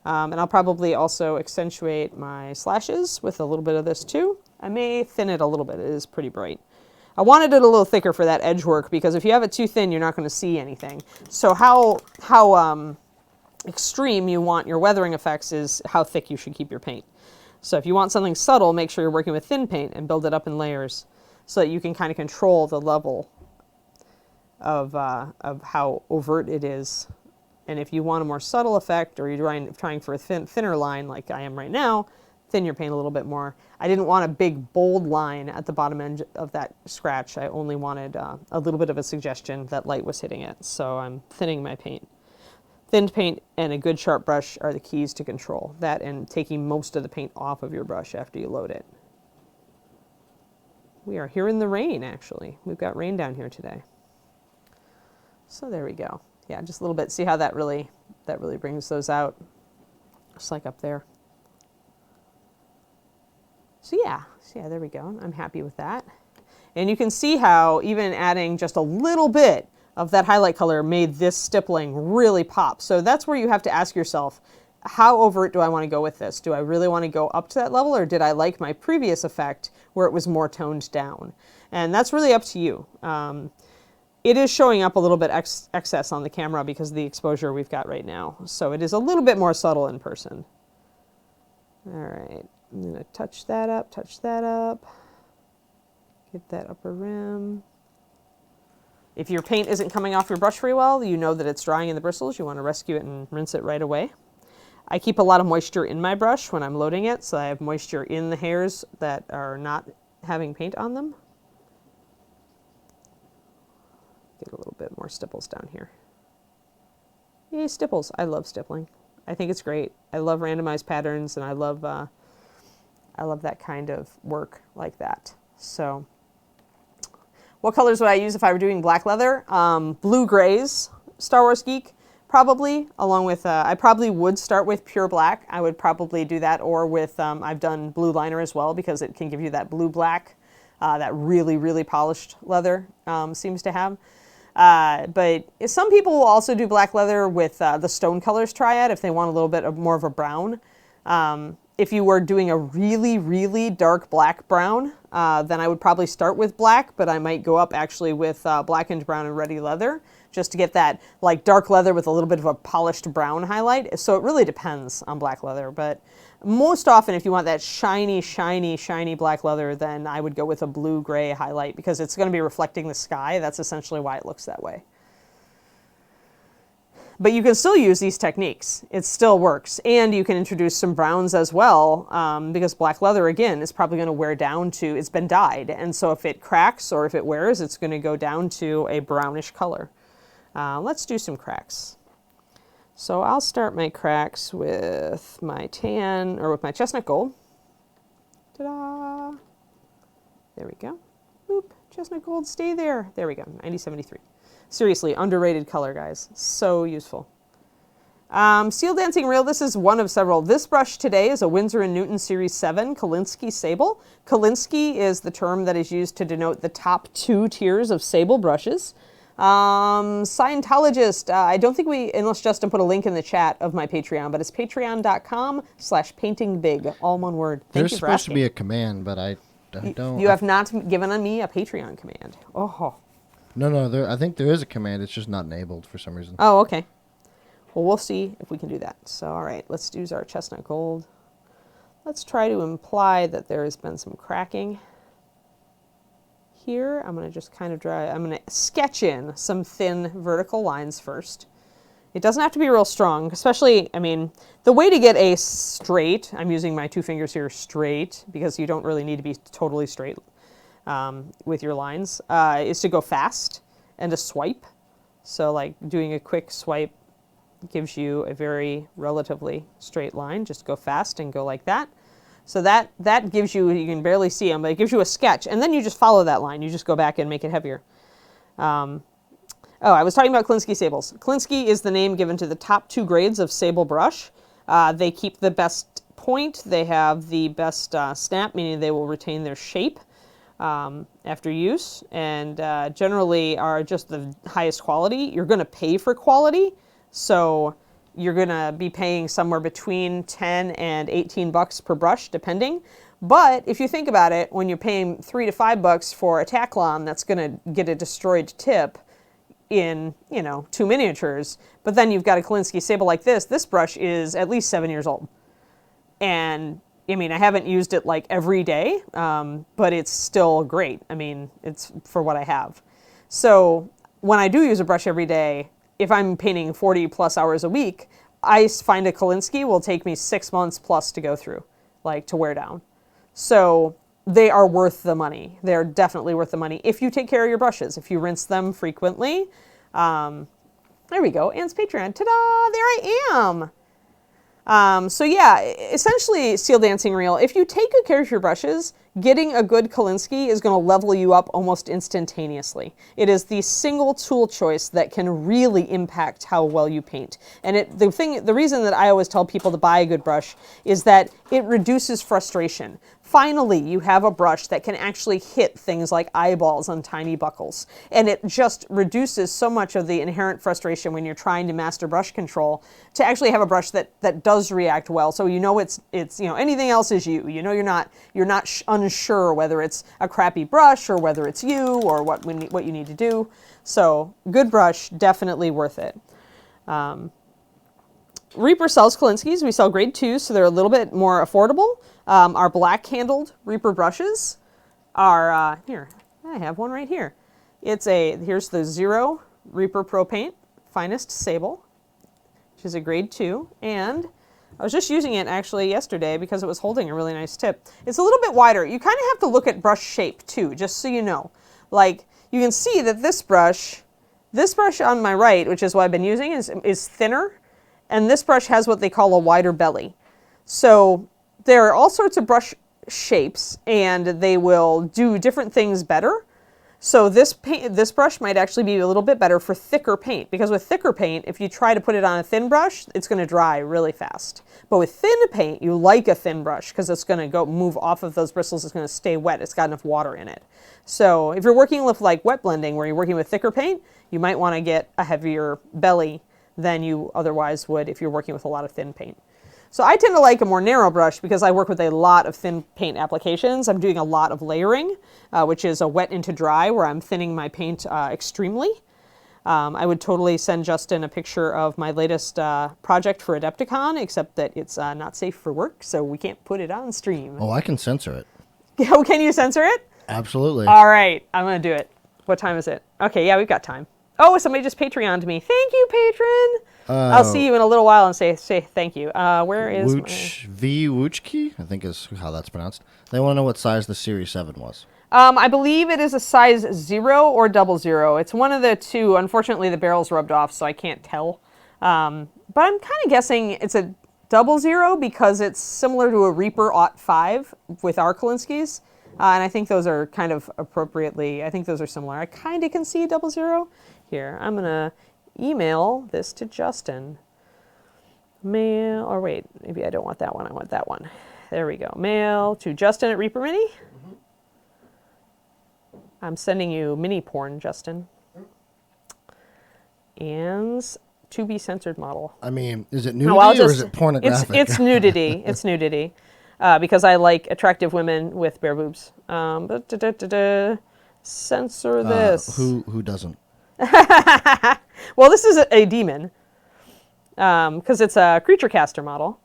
And I'll probably also accentuate my slashes with a little bit of this too. I may thin it a little bit. It is pretty bright. I wanted it a little thicker for that edge work, because if you have it too thin, you're not going to see anything. So how extreme you want your weathering effects is how thick you should keep your paint. So if you want something subtle, make sure you're working with thin paint and build it up in layers so that you can kind of control the level of how overt it is. And if you want a more subtle effect, or you're trying for a thinner line like I am right now, thin your paint a little bit more. I didn't want a big bold line at the bottom end of that scratch. I only wanted a little bit of a suggestion that light was hitting it. So I'm thinning my paint. Thinned paint and a good sharp brush are the keys to control. That and taking most of the paint off of your brush after you load it. We are here in the rain, actually. We've got rain down here today. So there we go. Yeah, just a little bit. See how that really brings those out, just like up there. So yeah, there we go. I'm happy with that. And you can see how even adding just a little bit of that highlight color made this stippling really pop. So that's where you have to ask yourself, how overt do I want to go with this? Do I really want to go up to that level, or did I like my previous effect where it was more toned down? And that's really up to you. It is showing up a little bit excess on the camera because of the exposure we've got right now. So it is a little bit more subtle in person. All right, I'm going to touch that up, get that upper rim. If your paint isn't coming off your brush very well, you know that it's drying in the bristles. You want to rescue it and rinse it right away. I keep a lot of moisture in my brush when I'm loading it, so I have moisture in the hairs that are not having paint on them. Get a little bit more stipples down here. Yay, stipples. I love stippling. I think it's great. I love randomized patterns, and I love that kind of work like that. So what colors would I use if I were doing black leather? Blue grays, Star Wars Geek, probably, along with, I probably would start with pure black. I would probably do that, or with, I've done blue liner as well, because it can give you that blue-black, that really, really polished leather seems to have. But some people will also do black leather with the Stone Colors Triad if they want a little bit more of a brown. If you were doing a really, really dark black brown, then I would probably start with black, but I might go up actually with blackened brown and ready leather, just to get that like dark leather with a little bit of a polished brown highlight. So it really depends on black leather, but most often if you want that shiny, shiny, shiny black leather, then I would go with a blue-gray highlight, because it's going to be reflecting the sky. That's essentially why it looks that way. But you can still use these techniques. It still works. And you can introduce some browns as well, because black leather, again, is probably going to wear down to, it's been dyed. And so if it cracks or if it wears, it's going to go down to a brownish color. Let's do some cracks. So I'll start my cracks with my tan, or with my chestnut gold. Ta-da! There we go. Oop, chestnut gold, stay there. There we go, 9073. Seriously, underrated color, guys. So useful. Steel Dancing Reel, this is one of several. This brush today is a Winsor & Newton Series 7 Kolinsky Sable. Kolinsky is the term that is used to denote the top 2 tiers of sable brushes. Scientologist, I don't think unless Justin put a link in the chat of my Patreon, but it's patreon.com/paintingbig, all one word. Thank There's you for supposed asking. to be a command, but I don't. You have not given me a Patreon command. Oh. No, I think there is a command. It's just not enabled for some reason. Oh, okay. Well, we'll see if we can do that. So, all right, let's use our chestnut gold. Let's try to imply that there has been some cracking here. I'm going to just kind of I'm going to sketch in some thin vertical lines first. It doesn't have to be real strong, especially, I mean, the way to get a straight, I'm using my 2 fingers here straight, because you don't really need to be totally straight with your lines, is to go fast and to swipe. So like doing a quick swipe gives you a very relatively straight line. Just go fast and go like that. So that gives you, you can barely see them, but it gives you a sketch. And then you just follow that line. You just go back and make it heavier. Oh, I was talking about Kolinsky sables. Kolinsky is the name given to the top 2 grades of sable brush. They keep the best point. They have the best snap, meaning they will retain their shape after use, and generally are just the highest quality. You're going to pay for quality, so you're going to be paying somewhere between 10 and 18 bucks per brush, depending. But if you think about it, when you're paying $3 to $5 for a Taklon that's going to get a destroyed tip in, 2 miniatures, but then you've got a Kolinsky sable like this brush is at least 7 years old. And I mean, I haven't used it like every day, but it's still great. I mean, it's for what I have. So when I do use a brush every day, if I'm painting 40 plus hours a week, I find a Kolinsky will take me 6 months plus to go through, like to wear down. So they are worth the money. They're definitely worth the money if you take care of your brushes, if you rinse them frequently. There we go, Anne's Patreon. Ta-da, there I am. So yeah, essentially Steel Dancing Reel, if you take good care of your brushes, getting a good Kolinsky is going to level you up almost instantaneously. It is the single tool choice that can really impact how well you paint. And the reason that I always tell people to buy a good brush is that it reduces frustration. Finally, you have a brush that can actually hit things like eyeballs on tiny buckles. And it just reduces so much of the inherent frustration when you're trying to master brush control to actually have a brush that does react well. So it's anything else is you. You're not unsure whether it's a crappy brush or whether it's you or what you need to do. So good brush, definitely worth it. Reaper sells Kolinskys. We sell grade 2, so they're a little bit more affordable. Our black-handled Reaper brushes are, here, I have one right here. Here's the 0 Reaper Pro Paint, finest sable, which is a grade 2. And I was just using it actually yesterday because it was holding a really nice tip. It's a little bit wider. You kind of have to look at brush shape too, just so you know. Like, you can see that this brush on my right, which is what I've been using, is thinner. And this brush has what they call a wider belly. So there are all sorts of brush shapes, and they will do different things better. So this brush might actually be a little bit better for thicker paint, because with thicker paint, if you try to put it on a thin brush, it's going to dry really fast. But with thin paint, you like a thin brush because it's going to move off of those bristles. It's going to stay wet. It's got enough water in it. So if you're working with like wet blending, where you're working with thicker paint, you might want to get a heavier belly than you otherwise would if you're working with a lot of thin paint. So I tend to like a more narrow brush because I work with a lot of thin paint applications. I'm doing a lot of layering, which is a wet into dry, where I'm thinning my paint extremely. I would totally send Justin a picture of my latest project for Adepticon, except that it's not safe for work, so we can't put it on stream. Oh, I can censor it. Oh, can you censor it? Absolutely. All right, I'm going to do it. What time is it? Okay, yeah, we've got time. Oh, somebody just Patreoned me. Thank you, patron. I'll see you in a little while and say thank you. Where is Wuchki, I think is how that's pronounced. They want to know what size the Series 7 was. I believe it is a size 0 or 00. It's one of the two. Unfortunately, the barrel's rubbed off, so I can't tell. But I'm kind of guessing it's a 00 because it's similar to a Reaper Aught 5 with our Kolinskis. And I think those are kind of appropriately, I think those are similar. I kind of can see 00. Here, I'm going to email this to Justin. Mail, or wait, maybe I don't want that one. I want that one. There we go. Mail to Justin at Reaper Mini. I'm sending you mini porn, Justin. And to be censored model. I mean, is it nudity or is it pornographic? It's nudity. It's nudity. Because I like attractive women with bare boobs. Censor this. Who doesn't? Well, this is a demon. Because it's a creature caster model.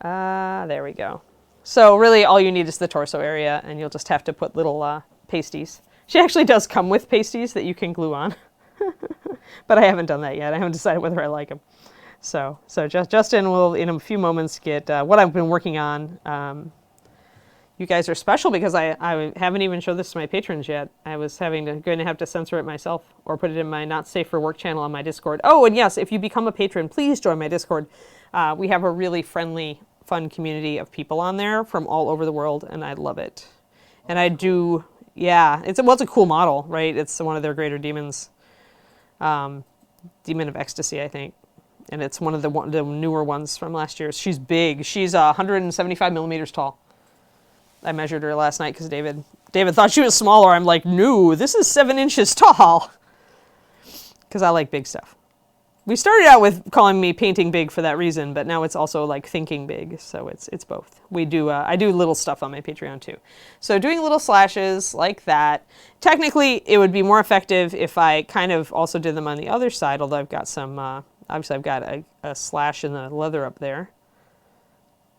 There we go. So really all you need is the torso area, and you'll just have to put little pasties. She actually does come with pasties that you can glue on. But I haven't done that yet. I haven't decided whether I like them. So Justin will, in a few moments, get what I've been working on. You guys are special because I haven't even showed this to my patrons yet. I was going to have to censor it myself or put it in my Not Safe for Work channel on my Discord. Oh, and yes, if you become a patron, please join my Discord. We have a really friendly, fun community of people on there from all over the world, and I love it. And I do, yeah, it's a cool model, right? It's one of their greater demons. Demon of Ecstasy, I think. And it's one of the newer ones from last year. She's big. She's 175 millimeters tall. I measured her last night because David thought she was smaller. I'm like, no, this is 7 inches tall. Because I like big stuff. We started out with calling me painting big for that reason, but now it's also like thinking big, so it's both. We do I do little stuff on my Patreon too. So doing little slashes like that. Technically, it would be more effective if I kind of also did them on the other side, although I've got some, obviously I've got a slash in the leather up there.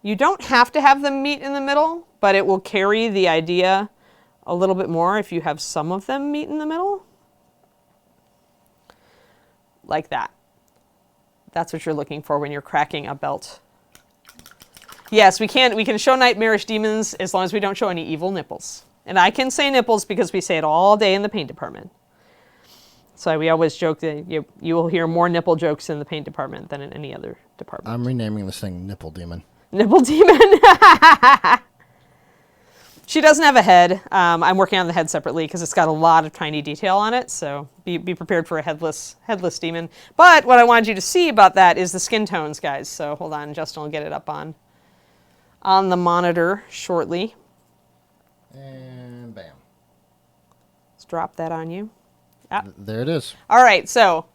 You don't have to have them meet in the middle, but it will carry the idea a little bit more if you have some of them meet in the middle. Like that. That's what you're looking for when you're cracking a belt. Yes, we can show nightmarish demons as long as we don't show any evil nipples. And I can say nipples because we say it all day in the paint department. So we always joke that you will hear more nipple jokes in the paint department than in any other department. I'm renaming this thing Nipple Demon. Nipple Demon. She doesn't have a head. I'm working on the head separately because it's got a lot of tiny detail on it. So be prepared for a headless demon. But what I wanted you to see about that is the skin tones, guys. So hold on, Justin will get it up on the monitor shortly. And bam. Let's drop that on you. Ah. There it is. All right, so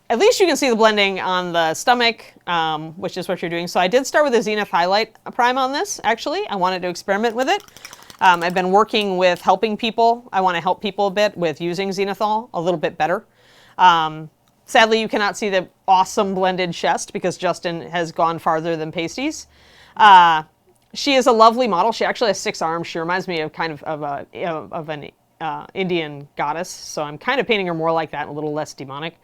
at least you can see the blending on the stomach, which is what you're doing. So I did start with a Zenith Highlight Prime on this, actually. I wanted to experiment with it. I've been working with helping people. I want to help people a bit with using Zenithal a little bit better. Sadly, you cannot see the awesome blended chest because Justin has gone farther than pasties. She is a lovely model. She actually has 6 arms. She reminds me of kind of an Indian goddess. So I'm kind of painting her more like that and a little less demonic.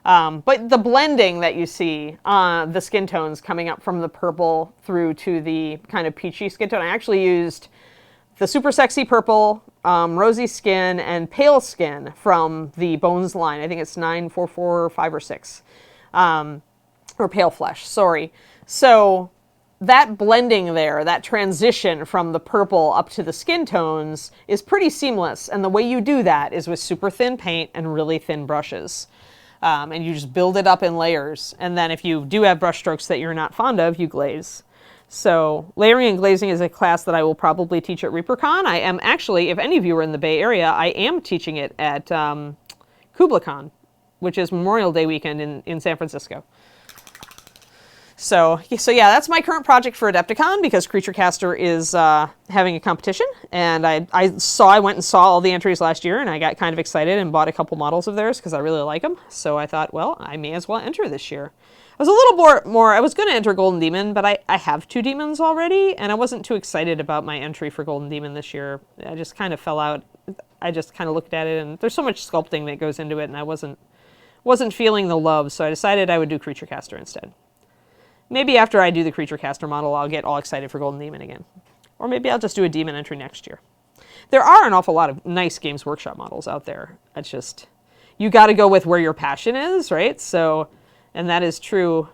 But the blending that you see, the skin tones coming up from the purple through to the kind of peachy skin tone, I actually used the super sexy purple, rosy skin, and pale skin from the Bones line. I think it's 9445 or 6. Or pale flesh, sorry. So that blending there, that transition from the purple up to the skin tones is pretty seamless. And the way you do that is with super thin paint and really thin brushes. And you just build it up in layers. And then if you do have brush strokes that you're not fond of, you glaze. So layering and glazing is a class that I will probably teach at ReaperCon. I am actually, if any of you are in the Bay Area, I am teaching it at KublaCon, which is Memorial Day weekend in San Francisco. So yeah, that's my current project for Adepticon because Creature Caster is having a competition. And I went and saw all the entries last year and I got kind of excited and bought a couple models of theirs because I really like them. So I thought, well, I may as well enter this year. I was a little more I was going to enter Golden Demon, but I have 2 demons already, and I wasn't too excited about my entry for Golden Demon this year. I just kind of fell out. I just kind of looked at it, and there's so much sculpting that goes into it, and I wasn't wasn't feeling the love, so I decided I would do Creature Caster instead. Maybe after I do the Creature Caster model, I'll get all excited for Golden Demon again. Or maybe I'll just do a Demon entry next year. There are an awful lot of nice Games Workshop models out there. It's just, you got to go with where your passion is, right? So, and that is true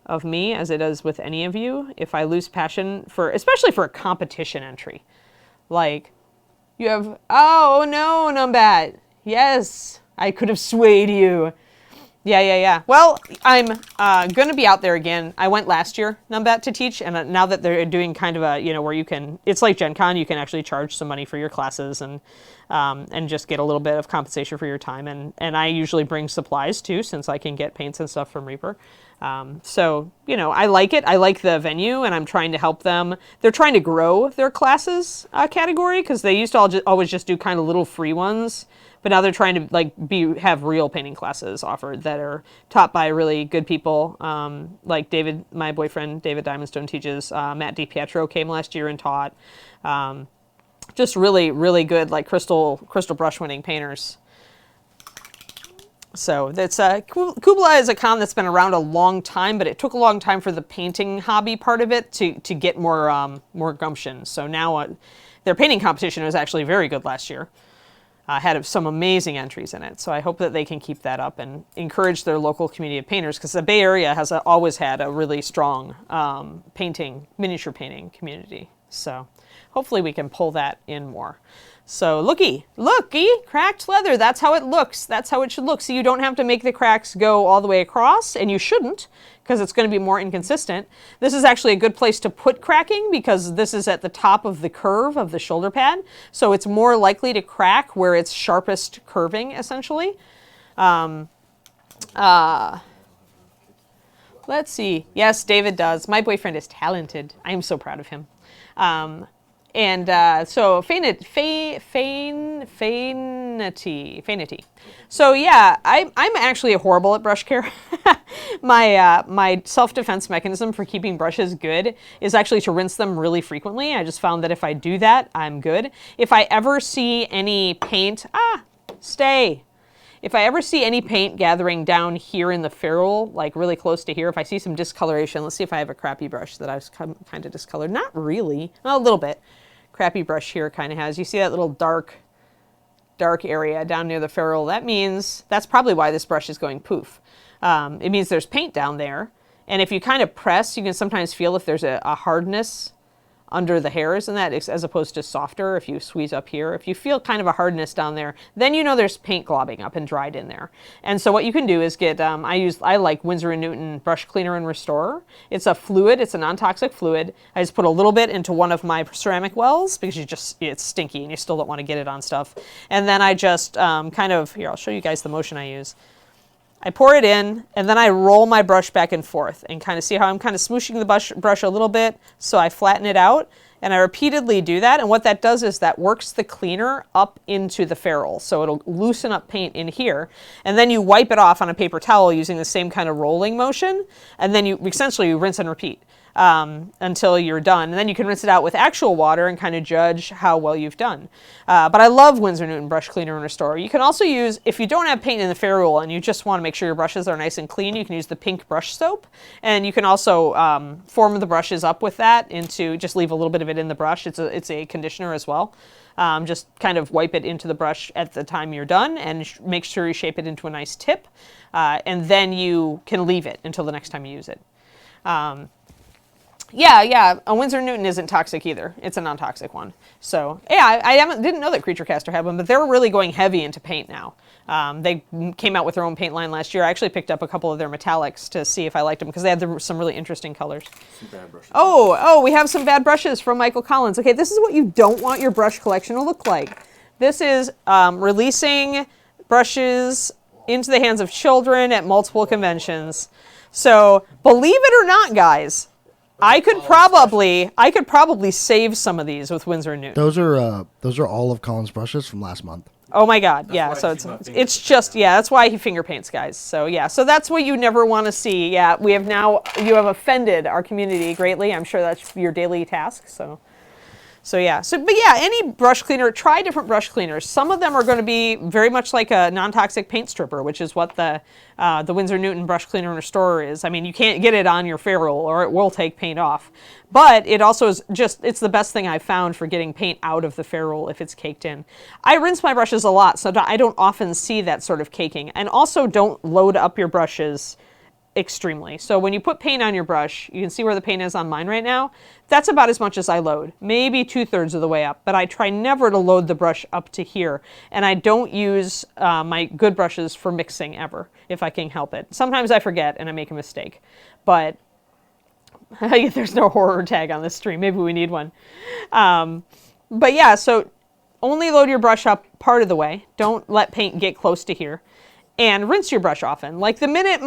of me as it is with any of you. If I lose passion for, especially for a competition entry, like you have, oh no, Numbat. Yes, I could have swayed you. Yeah. Well, I'm going to be out there again. I went last year, Numbat, to teach, and now that they're doing kind of a, where you can, it's like Gen Con, you can actually charge some money for your classes and just get a little bit of compensation for your time. And I usually bring supplies too, since I can get paints and stuff from Reaper. So, I like it. I like the venue, and I'm trying to help them. They're trying to grow their classes category, because they used to always just do kind of little free ones. But now they're trying to have real painting classes offered that are taught by really good people. Like David, my boyfriend, David Diamondstone teaches. Matt DiPietro came last year and taught. Just really, really good, like crystal brush winning painters. So that's Kubla is a con that's been around a long time, but it took a long time for the painting hobby part of it to get more gumption. So now their painting competition was actually very good last year. Had some amazing entries in it. So I hope that they can keep that up and encourage their local community of painters, because the Bay Area has always had a really strong miniature painting community. So hopefully we can pull that in more. So looky, cracked leather. That's how it looks. That's how it should look. So you don't have to make the cracks go all the way across, and you shouldn't, because it's going to be more inconsistent. This is actually a good place to put cracking, because this is at the top of the curve of the shoulder pad. So it's more likely to crack where it's sharpest curving, essentially. Let's see. Yes, David does. My boyfriend is talented. I am so proud of him. So Fainity. So yeah, I'm actually horrible at brush care. My self-defense mechanism for keeping brushes good is actually to rinse them really frequently. I just found that if I do that, I'm good. If I ever see any paint, if I ever see any paint gathering down here in the ferrule, like really close to here, if I see some discoloration, let's see if I have a crappy brush that I've kind of discolored. Not really, a little bit. Crappy brush here kind of has. You see that little dark area down near the ferrule? That means that's probably why this brush is going poof. It means there's paint down there. And if you kind of press, you can sometimes feel if there's a hardness under the hairs and that, as opposed to softer if you squeeze up here. If you feel kind of a hardness down there, then you know there's paint globbing up and dried in there. And so what you can do is get, I like Winsor & Newton Brush Cleaner and Restorer. It's a fluid, it's a non-toxic fluid. I just put a little bit into one of my ceramic wells, because it's stinky and you still don't want to get it on stuff. And then I just here, I'll show you guys the motion I use. I pour it in, and then I roll my brush back and forth, and kind of see how I'm kind of smooshing the brush a little bit, so I flatten it out, and I repeatedly do that, and what that does is that works the cleaner up into the ferrule, so it'll loosen up paint in here, and then you wipe it off on a paper towel using the same kind of rolling motion, and then you essentially rinse and repeat until you're done. And then you can rinse it out with actual water and kind of judge how well you've done. But I love Winsor & Newton Brush Cleaner and Restorer. You can also use, if you don't have paint in the ferrule and you just want to make sure your brushes are nice and clean, you can use the pink brush soap. And you can also form the brushes up with that into, just leave a little bit of it in the brush. It's a conditioner as well. Just kind of wipe it into the brush at the time you're done and make sure you shape it into a nice tip. And then you can leave it until the next time you use it. Yeah, a Winsor & Newton isn't toxic either. It's a non-toxic one. So, yeah, I didn't know that Creature Caster had one, but they're really going heavy into paint now. They came out with their own paint line last year. I actually picked up a couple of their metallics to see if I liked them, because they had some really interesting colors. Some bad brushes. Oh, we have some bad brushes from Michael Collins. Okay, this is what you don't want your brush collection to look like. This is releasing brushes into the hands of children at multiple conventions. So, believe it or not, guys, I could probably save some of these with Winsor & Newton. Those are all of Colin's brushes from last month. Oh my God, yeah. So it's just, yeah, that's why he finger paints, guys. So yeah, so that's what you never want to see. Yeah, you have offended our community greatly. I'm sure that's your daily task. So yeah, but yeah, any brush cleaner, try different brush cleaners. Some of them are going to be very much like a non-toxic paint stripper, which is what the Winsor Newton brush cleaner and restorer is. I mean, you can't get it on your ferrule or it will take paint off. But it also is it's the best thing I've found for getting paint out of the ferrule if it's caked in. I rinse my brushes a lot, so I don't often see that sort of caking. And also don't load up your brushes extremely. So when you put paint on your brush, you can see where the paint is on mine right now. That's about as much as I load, maybe 2/3 of the way up, but I try never to load the brush up to here. And I don't use my good brushes for mixing ever, if I can help it. Sometimes I forget and I make a mistake, but there's no horror tag on this stream. Maybe we need one. But yeah, so only load your brush up part of the way. Don't let paint get close to here. And rinse your brush often. Like the minute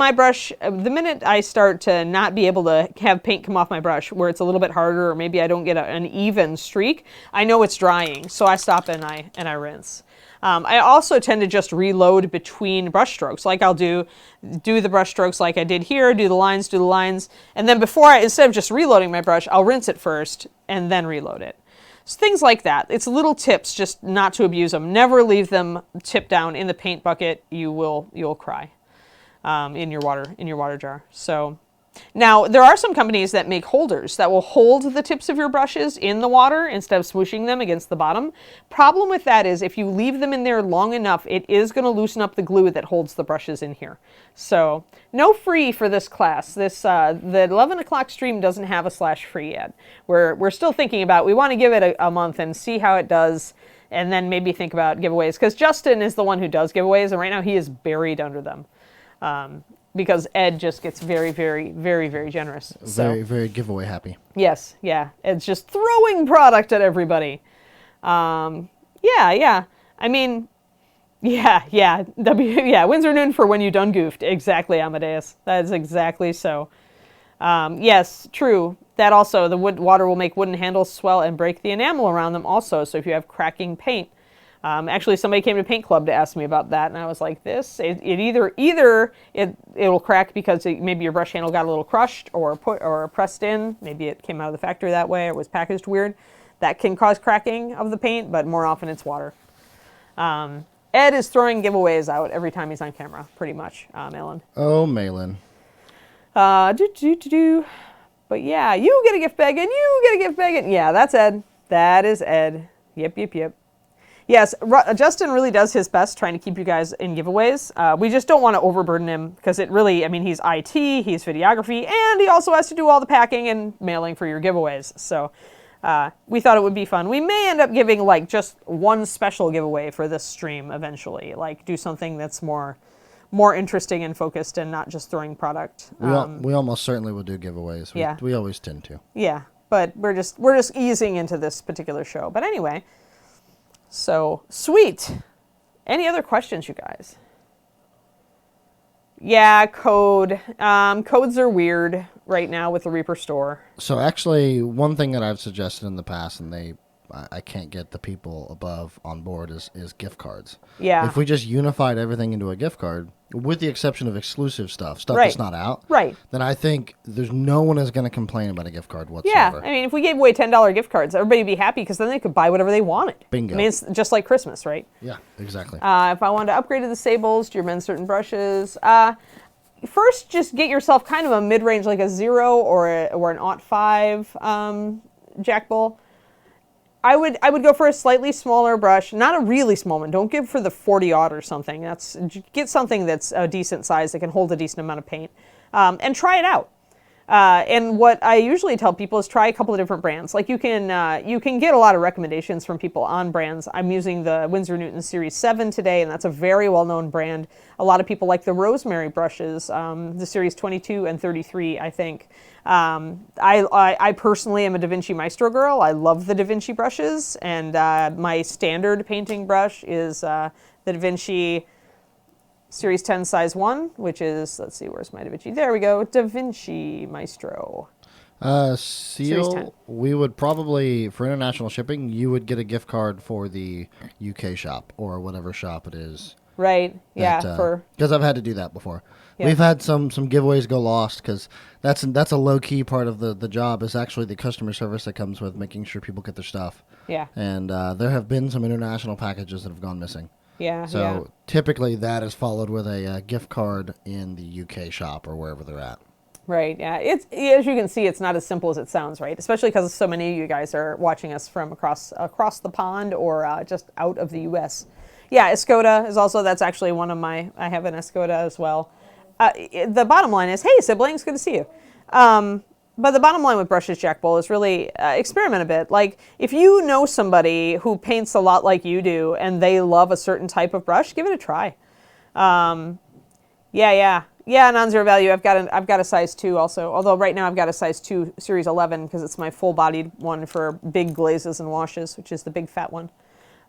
I start to not be able to have paint come off my brush where it's a little bit harder or maybe I don't get an even streak, I know it's drying. So I stop and I rinse. I also tend to just reload between brush strokes. Like I'll do the brush strokes like I did here, do the lines, and then instead of just reloading my brush, I'll rinse it first and then reload it. So things like that. It's little tips, just not to abuse them. Never leave them tip down in the paint bucket. You'll cry in your water jar. So now there are some companies that make holders that will hold the tips of your brushes in the water instead of swooshing them against the bottom. Problem with that is if you leave them in there long enough, it is going to loosen up the glue that holds the brushes in here. So no free for this class. The 11 o'clock stream doesn't have a /free yet. We're still thinking about, we want to give it a month and see how it does, and then maybe think about giveaways. Because Justin is the one who does giveaways, and right now he is buried under them. Because Ed just gets very, very, very, very generous. Very, very giveaway happy. Yes, yeah. Ed's just throwing product at everybody. Yeah. I mean, yeah. Winsor Newton for when you done goofed. Exactly, Amadeus. That is exactly so. Yes, true. That also, the water will make wooden handles swell and break the enamel around them also. So if you have cracking paint. Actually, somebody came to Paint Club to ask me about that, and I was like, either it'll crack because maybe your brush handle got a little crushed or pressed in. Maybe it came out of the factory that way or was packaged weird. That can cause cracking of the paint, but more often it's water. Ed is throwing giveaways out every time he's on camera, pretty much, Malin. Oh, Malin. But yeah, you get a gift bag and you get a gift bag. And yeah, that's Ed. That is Ed. Yep. Yes, Justin really does his best trying to keep you guys in giveaways. We just don't want to overburden him because it really, I mean, he's IT, he's videography, and he also has to do all the packing and mailing for your giveaways. So we thought it would be fun. We may end up giving like just one special giveaway for this stream eventually, like do something that's more interesting and focused and not just throwing product. We almost certainly will do giveaways. We always tend to. Yeah, but we're just easing into this particular show. But anyway. So, sweet. Any other questions, you guys? Yeah, code. Codes are weird right now with the Reaper store. So actually, one thing that I've suggested in the past, and I can't get the people above on board, is gift cards. Yeah. If we just unified everything into a gift card, with the exception of exclusive stuff right. that's not out, right? Then I think there's no one is going to complain about a gift card whatsoever. Yeah, I mean, if we gave away $10 gift cards, everybody would be happy because then they could buy whatever they wanted. Bingo. I mean, it's just like Christmas, right? Yeah, exactly. If I wanted to upgrade to the Sables, do you recommend certain brushes? First, just get yourself kind of a mid-range, like a 0 or an 0.5 jack bull. I would go for a slightly smaller brush, not a really small one. Don't give for the 40-aught or something. Get something that's a decent size that can hold a decent amount of paint, and try it out. And what I usually tell people is try a couple of different brands. Like you can get a lot of recommendations from people on brands. I'm using the Winsor Newton Series 7 today, and that's a very well-known brand. A lot of people like the Rosemary brushes, the Series 22 and 33, I think. I personally am a Da Vinci Maestro girl. I love the Da Vinci brushes, and my standard painting brush is the Da Vinci Series 10 size 1, which is, let's see, where's my Da Vinci? There we go, Da Vinci Maestro. Seal, we would probably, for international shipping, you would get a gift card for the UK shop or whatever shop it is. Right, yeah. Because I've had to do that before. We've had some giveaways go lost because that's a low key part of the job is actually the customer service that comes with making sure people get their stuff. Yeah. And there have been some international packages that have gone missing. Yeah. So typically that is followed with a gift card in the UK shop or wherever they're at. Right. Yeah. It's, as you can see, it's not as simple as it sounds, right? Especially because so many of you guys are watching us from across the pond or just out of the U.S. Yeah, Escoda is also, that's actually one of my, I have an Escoda as well. The bottom line is, hey, siblings, good to see you. But the bottom line with brushes, Jack Bull, is really experiment a bit. Like, if you know somebody who paints a lot like you do and they love a certain type of brush, give it a try. Yeah, non-zero value. I've got a size 2 also. Although right now I've got a size 2 series 11 because it's my full-bodied one for big glazes and washes, which is the big fat one.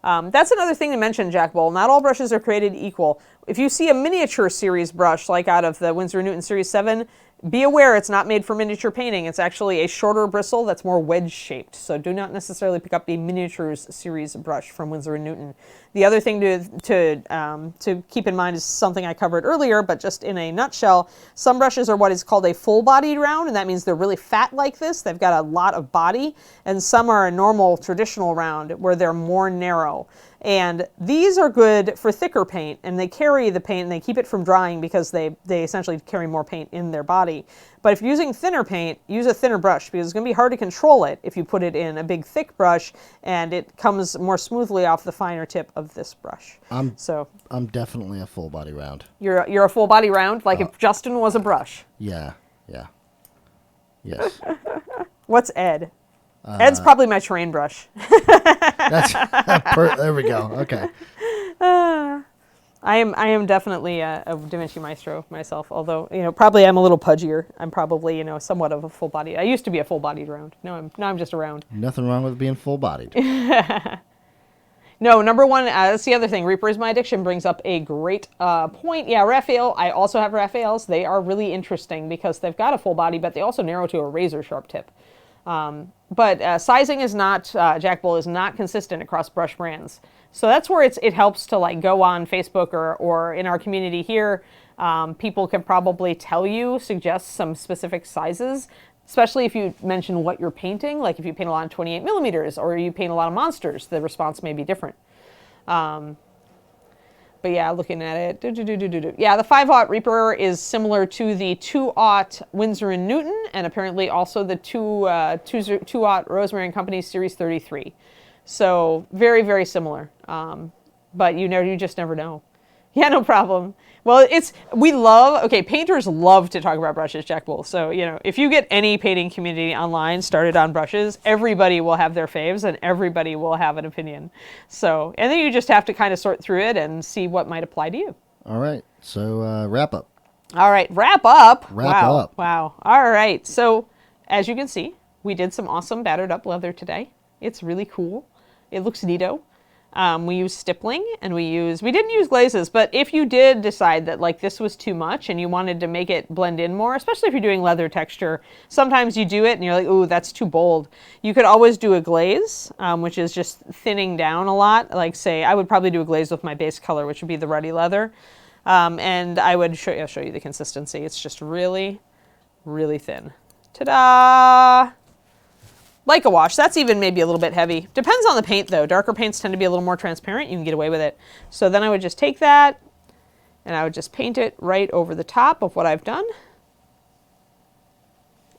That's another thing to mention, Jack Bull. Not all brushes are created equal. If you see a miniature series brush, like out of the Winsor & Newton Series 7, be aware it's not made for miniature painting. It's actually a shorter bristle that's more wedge-shaped. So do not necessarily pick up the miniatures series brush from Winsor & Newton. The other thing to keep in mind is something I covered earlier, but just in a nutshell, some brushes are what is called a full-bodied round, and that means they're really fat like this. They've got a lot of body, and some are a normal traditional round where they're more narrow. And these are good for thicker paint, and they carry the paint and they keep it from drying because they essentially carry more paint in their body. But if you're using thinner paint, use a thinner brush because it's going to be hard to control it if you put it in a big thick brush and it comes more smoothly off the finer tip of this brush. I'm definitely a full body round. You're a full body round, like if Justin was a brush. Yeah. Yes. What's Ed? Ed's probably my terrain brush. There we go. Okay. I am definitely a Da Vinci Maestro myself, although, probably I'm a little pudgier. I'm probably, somewhat of a full body. I used to be a full bodied round. Now I'm just a round. Nothing wrong with being full bodied. No, number one, that's the other thing. Reaper is my addiction brings up a great point. Yeah, Raphael, I also have Raphaels. They are really interesting because they've got a full body, but they also narrow to a razor sharp tip. But sizing is not, Jack Bull is not consistent across brush brands. So that's where it helps to like go on Facebook or in our community here. People can probably suggest some specific sizes, especially if you mention what you're painting. Like if you paint a lot of 28 millimeters or you paint a lot of monsters, the response may be different. But yeah, looking at it, yeah, the 5/0 Reaper is similar to the 2/0 Winsor & Newton, and apparently also the 2/0 Rosemary and Company Series 33. So very, very similar. But you just never know. Yeah, no problem. Well, painters love to talk about brushes, Jack Bull. So, if you get any painting community online started on brushes, everybody will have their faves and everybody will have an opinion. So, and then you just have to kind of sort through it and see what might apply to you. All right. So, wrap up. All right. Wrap up. Wow. All right. So, as you can see, we did some awesome battered up leather today. It's really cool. It looks neato. We used stippling and we didn't use glazes, but if you did decide that like this was too much and you wanted to make it blend in more, especially if you're doing leather texture, sometimes you do it and you're like, ooh, that's too bold. You could always do a glaze, which is just thinning down a lot. Like say, I would probably do a glaze with my base color, which would be the ruddy leather. And I would show you the consistency. It's just really, really thin. Ta-da! Like a wash. That's even maybe a little bit heavy. Depends on the paint though. Darker paints tend to be a little more transparent. You can get away with it. So then I would just take that and I would just paint it right over the top of what I've done.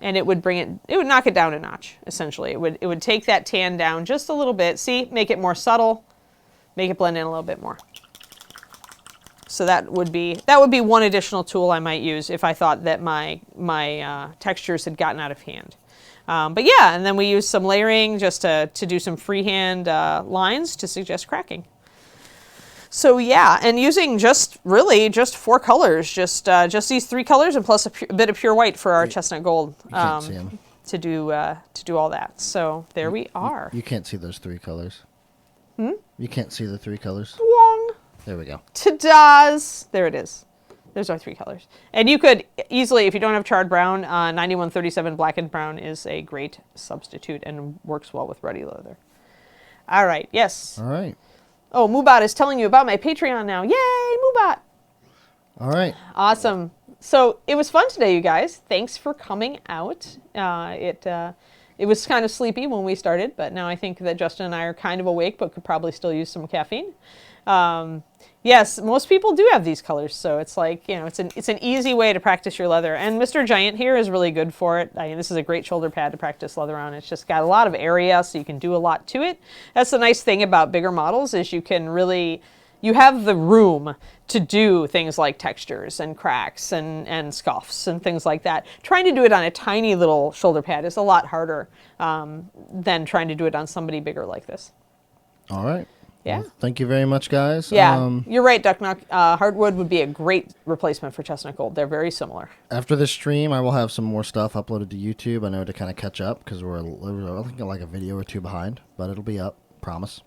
And it would knock it down a notch, essentially. It would take that tan down just a little bit. See, make it more subtle, make it blend in a little bit more. So that would be one additional tool I might use if I thought that my textures had gotten out of hand. But yeah, and then we use some layering just to do some freehand lines to suggest cracking. So yeah, and using just 4 colors, just these 3 colors and plus a bit of pure white for our chestnut gold to do all that. So there we are. You can't see those 3 colors. You can't see the 3 colors. Wong. There we go. Ta-da's. There it is. There's our 3 colors. And you could easily, if you don't have charred brown, 9137 blackened brown is a great substitute and works well with ruddy leather. All right, yes. All right. Oh, Moobot is telling you about my Patreon now. Yay, Moobot. All right. Awesome. So it was fun today, you guys. Thanks for coming out. It was kind of sleepy when we started, but now I think that Justin and I are kind of awake, but could probably still use some caffeine. Yes, most people do have these colors, so it's like, it's an easy way to practice your leather. And Mr. Giant here is really good for it. I mean, this is a great shoulder pad to practice leather on. It's just got a lot of area, so you can do a lot to it. That's the nice thing about bigger models is you have the room to do things like textures and cracks and scuffs and things like that. Trying to do it on a tiny little shoulder pad is a lot harder than trying to do it on somebody bigger like this. All right. Yeah. Well, thank you very much, guys. Yeah, you're right, Ducknock. Hardwood would be a great replacement for chestnut gold. They're very similar. After this stream, I will have some more stuff uploaded to YouTube. I know to kind of catch up because we're I think like a video or two behind, but it'll be up. Promise.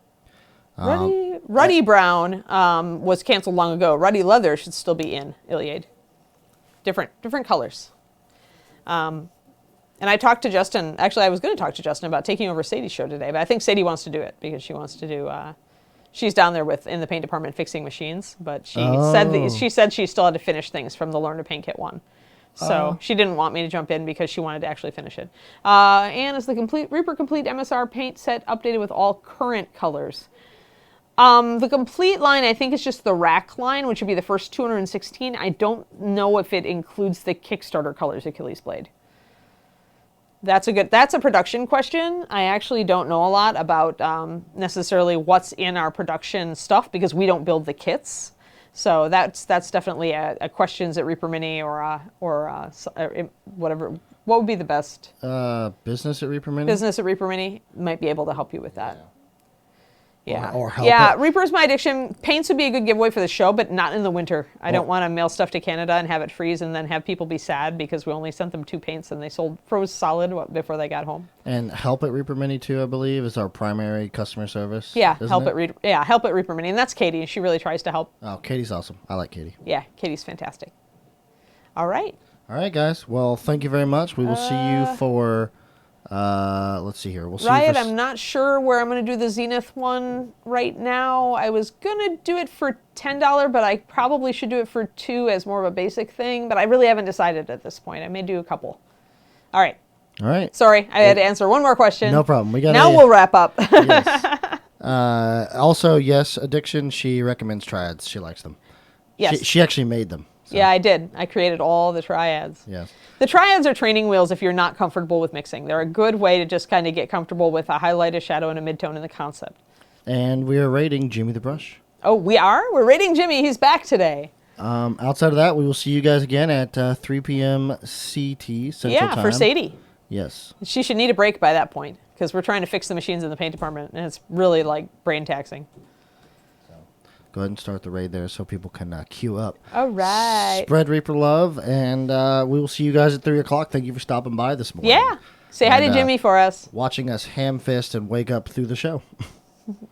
Ruddy Brown was canceled long ago. Ruddy Leather should still be in Iliad. Different colors. And I talked to Justin. Actually, I was going to talk to Justin about taking over Sadie's show today, but I think Sadie wants to do it because she wants to do. She's down there in the paint department fixing machines, but she said she still had to finish things from the Learn to Paint Kit 1. So she didn't want me to jump in because she wanted to actually finish it. And is the Reaper Complete MSR paint set updated with all current colors? The Complete line, I think, is just the rack line, which would be the first 216. I don't know if it includes the Kickstarter colors Achilles Blade. That's a production question. I actually don't know a lot about necessarily what's in our production stuff because we don't build the kits. So that's definitely a questions at Reaper Mini or whatever. What would be the best? Business at Reaper Mini? Business at Reaper Mini might be able to help you with that. Yeah. Or help yeah, it. Reaper's My Addiction. Paints would be a good giveaway for the show, but not in the winter. I don't want to mail stuff to Canada and have it freeze and then have people be sad because we only sent them 2 paints and they froze solid before they got home. And Help at Reaper Mini too, I believe, is our primary customer service. Yeah, Help at Reaper Mini, and that's Katie, and she really tries to help. Oh, Katie's awesome. I like Katie. Yeah, Katie's fantastic. All right. All right, guys. Well, thank you very much. We will see you for. Let's see here. We'll see. Riot, I'm not sure where I'm going to do the Zenith one right now. I was going to do it for $10, but I probably should do it for $2 as more of a basic thing, but I really haven't decided at this point. I may do a couple. All right. All right. Sorry, I had to answer one more question. No problem. Now we'll wrap up. Yes. Also, yes, Addiction, she recommends triads. She likes them. Yes. She actually made them. So. Yeah, I did. I created all the triads. Yes. The triads are training wheels if you're not comfortable with mixing. They're a good way to just kind of get comfortable with a highlight, a shadow, and a midtone in the concept. And we are rating Jimmy the Brush. Oh, we are? We're rating Jimmy. He's back today. Outside of that, we will see you guys again at 3 p.m. CT Central Time. Yeah, for Sadie. Yes. She should need a break by that point because we're trying to fix the machines in the paint department, and it's really like brain taxing. Go ahead and start the raid there so people can queue up. All right. Spread Reaper love, and we will see you guys at 3 o'clock. Thank you for stopping by this morning. Yeah. Say hi to Jimmy for us. Watching us ham fist and wake up through the show.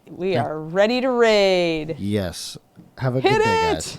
We are ready to raid. Yes. Have a good day, guys.